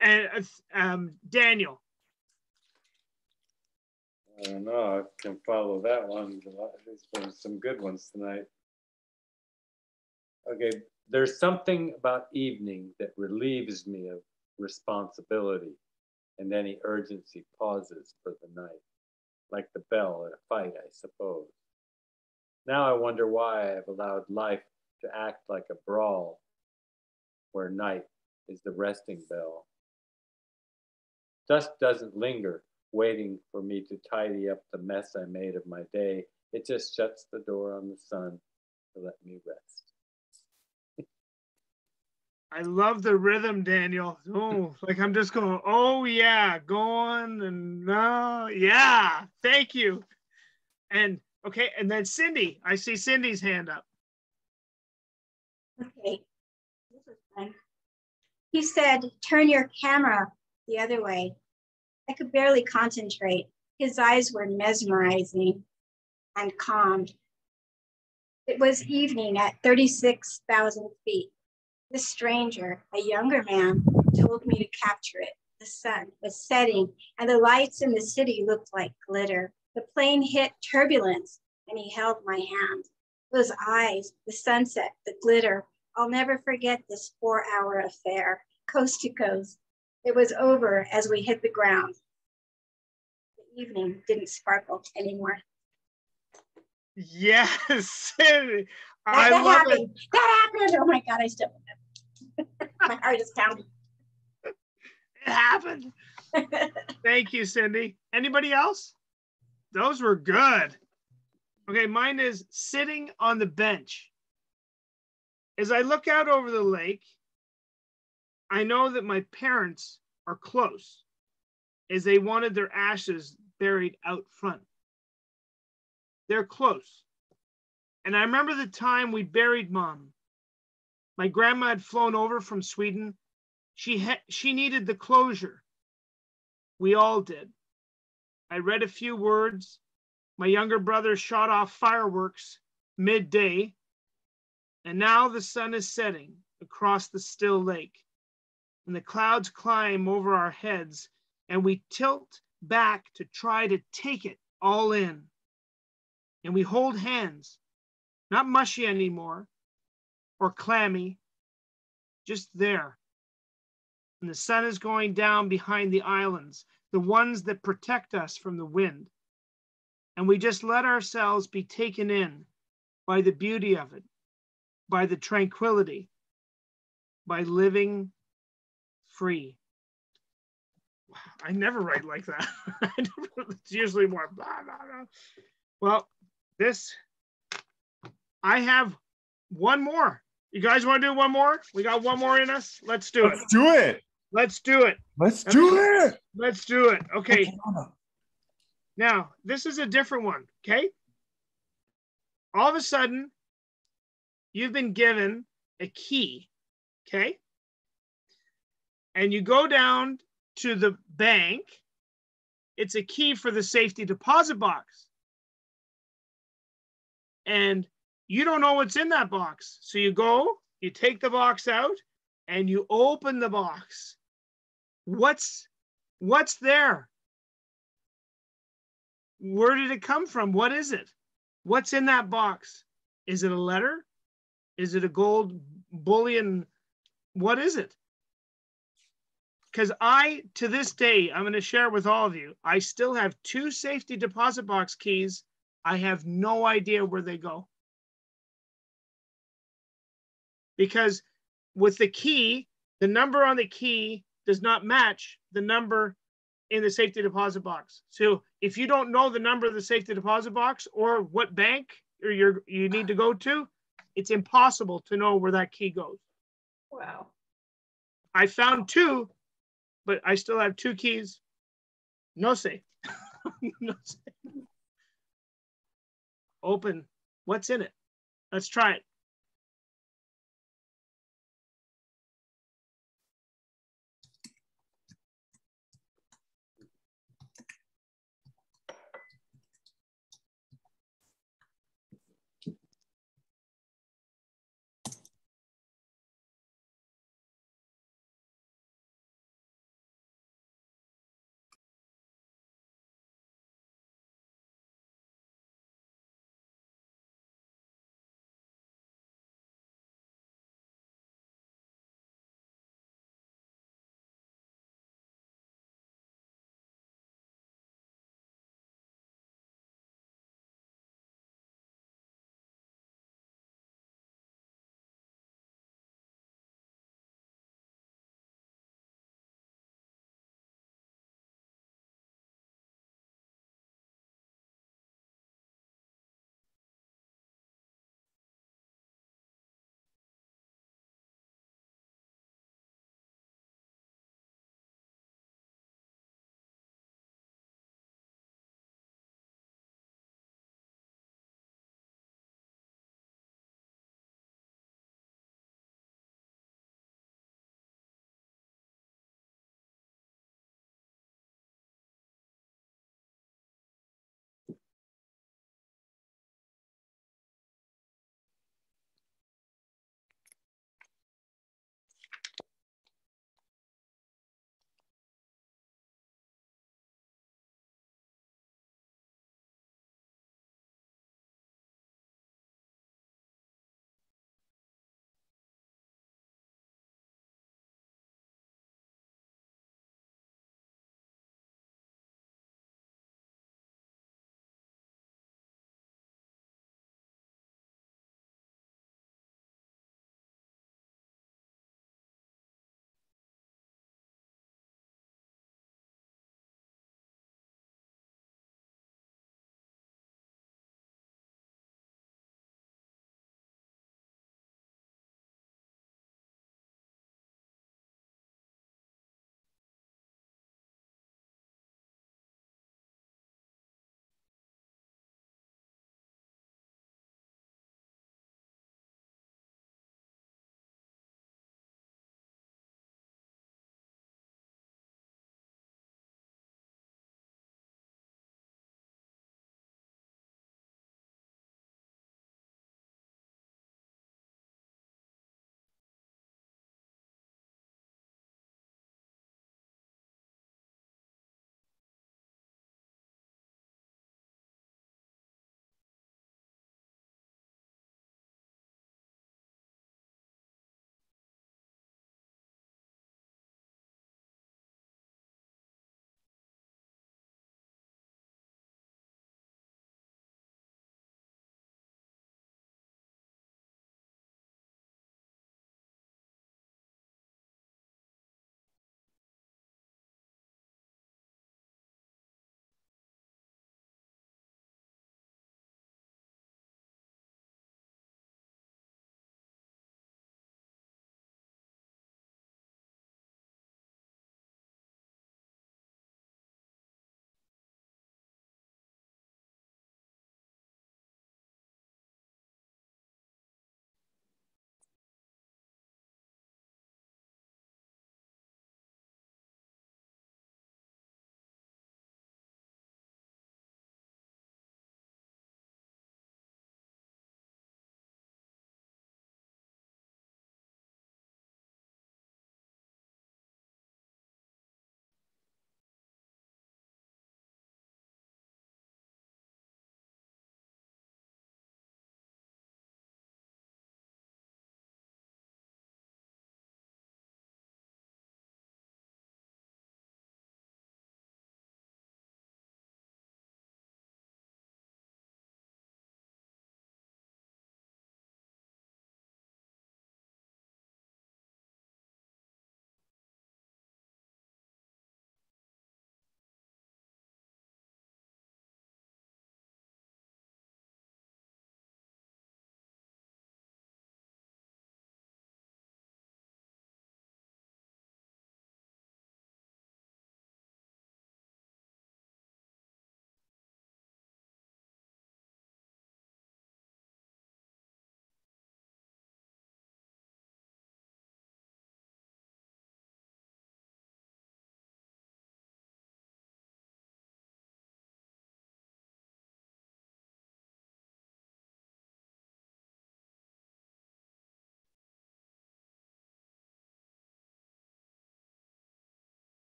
And Daniel. I don't know. I can follow that one. There's been some good ones tonight. Okay. There's something about evening that relieves me of responsibility and any urgency pauses for the night, like the bell at a fight, I suppose. Now I wonder why I have allowed life to act like a brawl where night is the resting bell. Dusk doesn't linger, waiting for me to tidy up the mess I made of my day. It just shuts the door on the sun to let me rest. I love the rhythm, Daniel. Oh, like I'm just going, oh yeah, go on and yeah, thank you. And okay, and then Cindy, I see Cindy's hand up. Okay, this is fun. He said, turn your camera the other way. I could barely concentrate. His eyes were mesmerizing and calm. It was evening at 36,000 feet. This stranger, a younger man, told me to capture it. The sun was setting and the lights in the city looked like glitter. The plane hit turbulence and he held my hand. Those eyes, the sunset, the glitter. I'll never forget this 4-hour affair, coast to coast. It was over as we hit the ground. The evening didn't sparkle anymore. Yes, Cindy. That happened. That happened. Oh my God, I still my heart is pounding. It happened. Thank you, Cindy. Anybody else? Those were good. Okay, mine is sitting on the bench. As I look out over the lake, I know that my parents are close, as they wanted their ashes buried out front. They're close. And I remember the time we buried Mom. My grandma had flown over from Sweden. She needed the closure. We all did. I read a few words. My younger brother shot off fireworks midday. And now the sun is setting across the still lake. And the clouds climb over our heads. And we tilt back to try to take it all in. And we hold hands, not mushy anymore or clammy, just there. And the sun is going down behind the islands, the ones that protect us from the wind. And we just let ourselves be taken in by the beauty of it, by the tranquility, by living free. I never write like that. It's usually more blah, blah, blah. Well, I have one more. You guys want to do one more? We got one more in us. Let's do it. Let's do it. Let's do it. Let's do it. Let's do it. Okay. Now, this is a different one, okay? All of a sudden, you've been given a key, okay? And you go down to the bank. It's a key for the safety deposit box. And you don't know what's in that box. So you go, you take the box out, and you open the box. What's there? Where did it come from? What is it? What's in that box? Is it a letter? Is it a gold bullion? What is it? Because to this day, I'm going to share with all of you, I still have 2 safety deposit box keys. I have no idea where they go. Because with the key, the number on the key does not match the number in the safety deposit box. So if you don't know the number of the safety deposit box or what bank or you need to go to, it's impossible to know where that key goes. Wow. I found 2, but I still have 2 keys. No safe. No safe. Open. What's in it? Let's try it.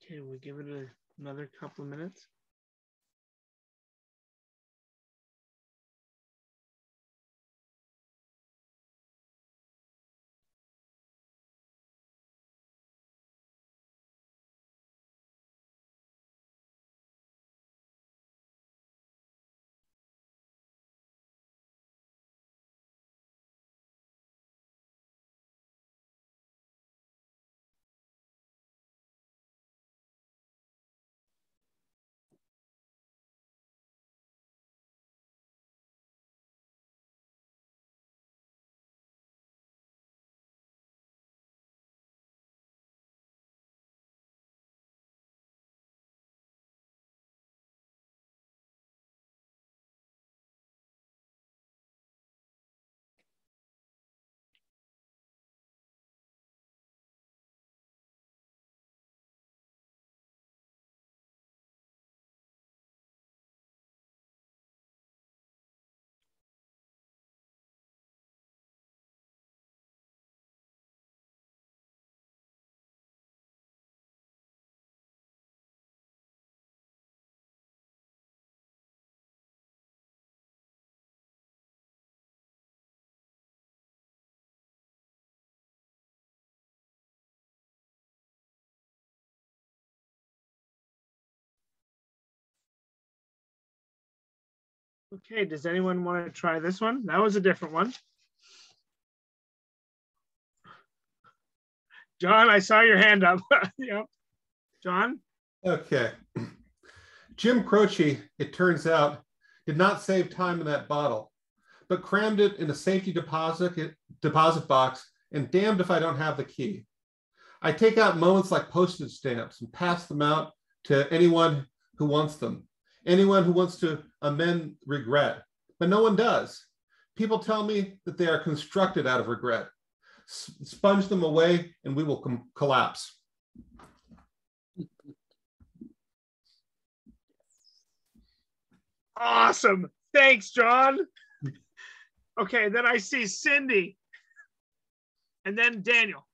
Okay, we give it another couple of minutes. Okay, does anyone want to try this one? That was a different one. John, I saw your hand up. Yep. John? Okay. Jim Croce, it turns out, did not save time in that bottle, but crammed it in a safety deposit box, and damned if I don't have the key. I take out moments like postage stamps and pass them out to anyone who wants them, anyone who wants to amend regret, but no one does. People tell me that they are constructed out of regret. Sponge them away and we will collapse. Awesome. Thanks, John. Okay, then I see Cindy. And then Daniel.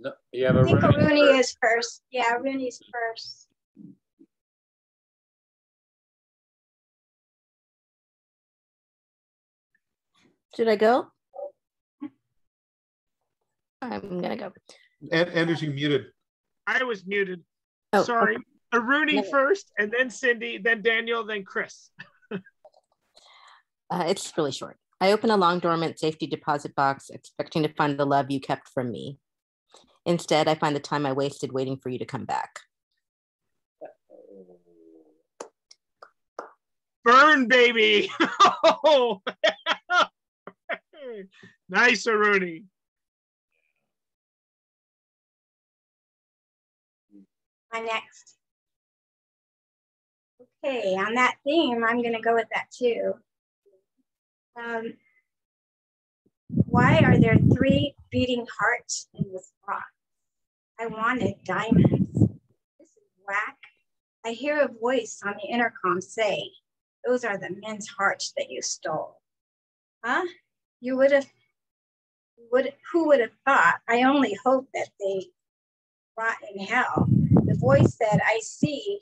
No, you have I a think Rooney Rooney first. is first. Yeah, Rooney's first. Should I go? I'm gonna go. Anders, you muted. I was muted. Oh, sorry. okay. Rooney No. first, and then Cindy, then Daniel, then Chris. It's really short. I open a long dormant safety deposit box, expecting to find the love you kept from me. Instead, I find the time I wasted waiting for you to come back. Burn, baby. Nice, Rooney. My next. Okay, on that theme, I'm going to go with that too. Why are there 3 beating hearts in this box? I wanted diamonds. This is whack. I hear a voice on the intercom say, those are the men's hearts that you stole. Huh? Who would have thought? I only hope that they rot in hell. The voice said, I see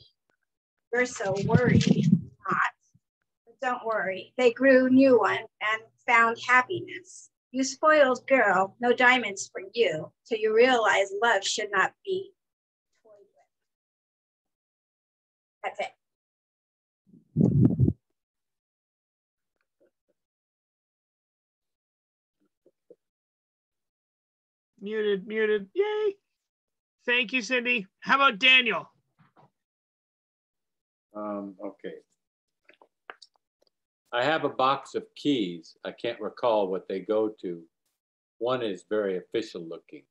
you're so worried. Not. But don't worry. They grew new one and found happiness. You spoiled girl, no diamonds for you, till you realize love should not be toyed with. That's it. Muted. Yay. Thank you, Cindy. How about Daniel? Okay. I have a box of keys. I can't recall what they go to. One is very official looking,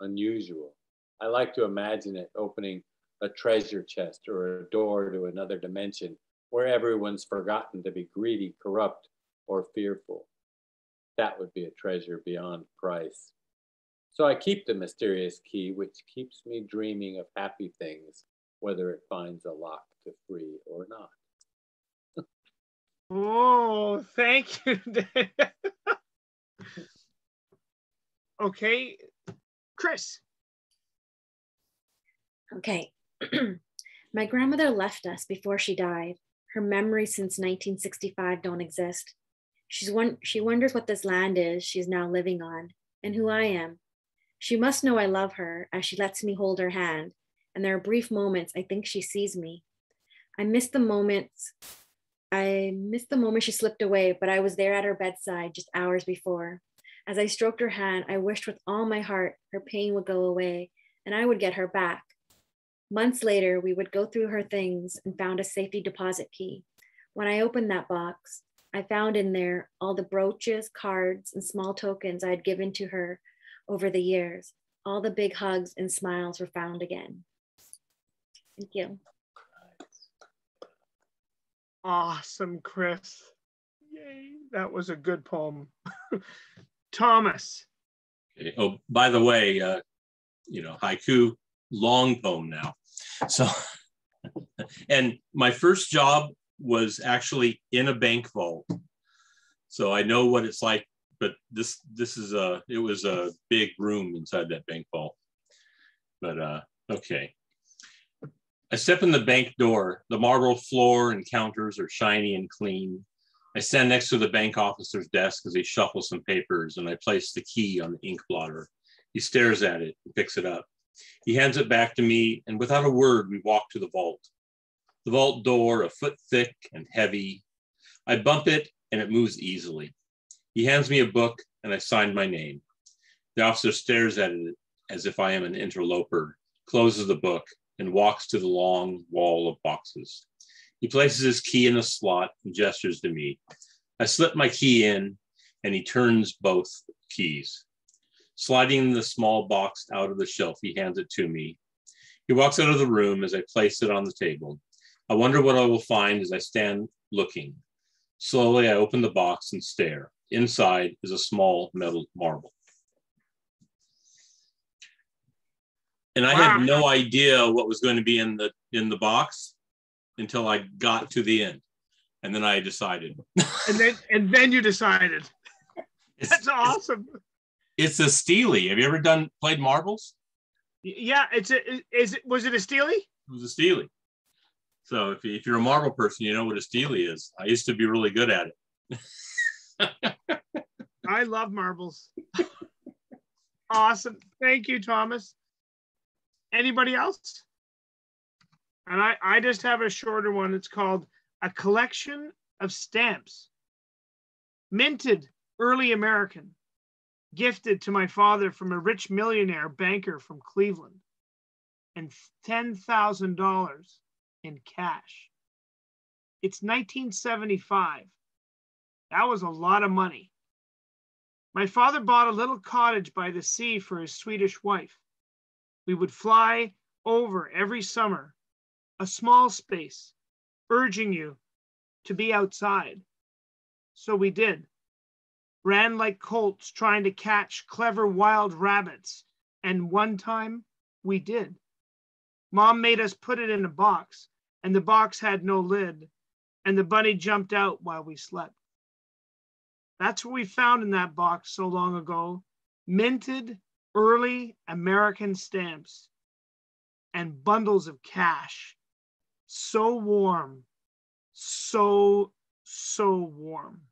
unusual. I like to imagine it opening a treasure chest or a door to another dimension where everyone's forgotten to be greedy, corrupt, or fearful. That would be a treasure beyond price. So I keep the mysterious key, which keeps me dreaming of happy things, whether it finds a lock to free or not. Oh, thank you. Okay, Chris. Okay. My grandmother left us before she died. Her memories since 1965 don't exist. She wonders what this land is she's now living on and who I am. She must know I love her as she lets me hold her hand, and there are brief moments I think she sees me. I miss the moment she slipped away, but I was there at her bedside just hours before. As I stroked her hand, I wished with all my heart her pain would go away and I would get her back. Months later, we would go through her things and found a safety deposit key. When I opened that box, I found in there all the brooches, cards, and small tokens I had given to her over the years. All the big hugs and smiles were found again. Thank you. Awesome, Chris. Yay, that was a good poem. Thomas. Okay. Oh, by the way, haiku, long poem now. So, and my first job was actually in a bank vault. So I know what it's like, but it was a big room inside that bank vault. But okay. I step in the bank door. The marble floor and counters are shiny and clean. I stand next to the bank officer's desk as he shuffles some papers, and I place the key on the ink blotter. He stares at it and picks it up. He hands it back to me, and without a word, we walk to the vault. The vault door, a foot thick and heavy. I bump it, and it moves easily. He hands me a book, and I sign my name. The officer stares at it as if I am an interloper, closes the book, and walks to the long wall of boxes. He places his key in a slot and gestures to me. I slip my key in, and he turns both keys. Sliding the small box out of the shelf, he hands it to me. He walks out of the room as I place it on the table. I wonder what I will find as I stand looking. Slowly, I open the box and stare. Inside is a small metal marble. And I had no idea what was going to be in the box until I got to the end. And then I decided. and then you decided. That's awesome. It's a Steely. Have you ever played marbles? Yeah, was it a Steely? It was a Steely. So if you're a marble person, you know what a Steely is. I used to be really good at it. I love marbles. Awesome. Thank you, Thomas. Anybody else? And I just have a shorter one. It's called A Collection of Stamps. Minted early American. Gifted to my father from a rich millionaire banker from Cleveland. And $10,000 in cash. It's 1975. That was a lot of money. My father bought a little cottage by the sea for his Swedish wife. We would fly over every summer, a small space, urging you to be outside. So we did. Ran like colts trying to catch clever wild rabbits. And one time we did. Mom made us put it in a box, and the box had no lid, and the bunny jumped out while we slept. That's what we found in that box so long ago. Minted early American stamps and bundles of cash. So warm, so warm.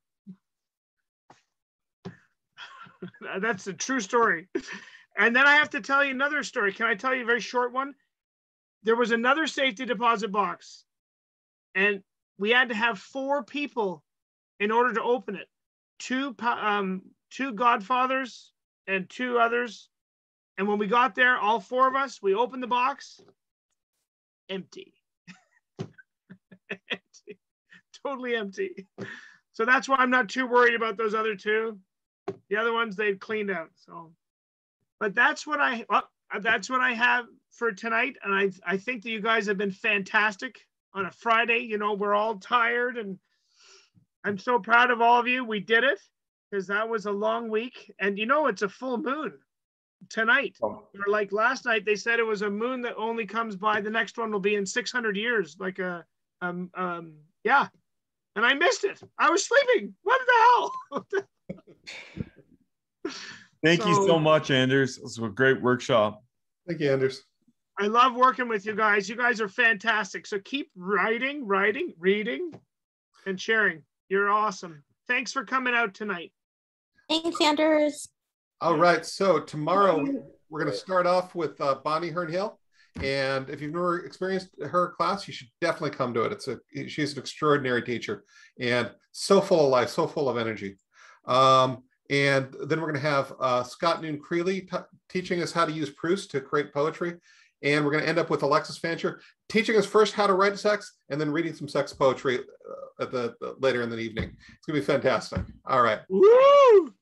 That's a true story. And then I have to tell you another story. Can I tell you a very short one? There was another safety deposit box, and we had to have 4 people in order to open it. 2 godfathers and 2 others. And when we got there, all 4 of us, we opened the box, empty. Empty. Totally empty. So that's why I'm not too worried about those other 2. The other ones they've cleaned out. So, but that's what I have for tonight. And I think that you guys have been fantastic on a Friday. You know, we're all tired, and I'm so proud of all of you. We did it because that was a long week, and you know it's a full moon tonight. Or like last night, they said it was a moon that only comes by. The next one will be in 600 years. Like yeah. And I missed it. I was sleeping. What the hell? Thank you so much, Anders. It was a great workshop. Thank you, Anders. I love working with you guys. You guys are fantastic. So keep writing, reading, and sharing. You're awesome. Thanks for coming out tonight. Thanks, Anders. All right. So tomorrow we're going to start off with Bonnie Hernhill. And if you've never experienced her class, you should definitely come to it. She's an extraordinary teacher and so full of life, so full of energy. And then we're going to have Scott Noon-Creeley teaching us how to use Proust to create poetry. And we're going to end up with Alexis Fancher teaching us first how to write sex and then reading some sex poetry later in the evening. It's going to be fantastic. All right. Woo!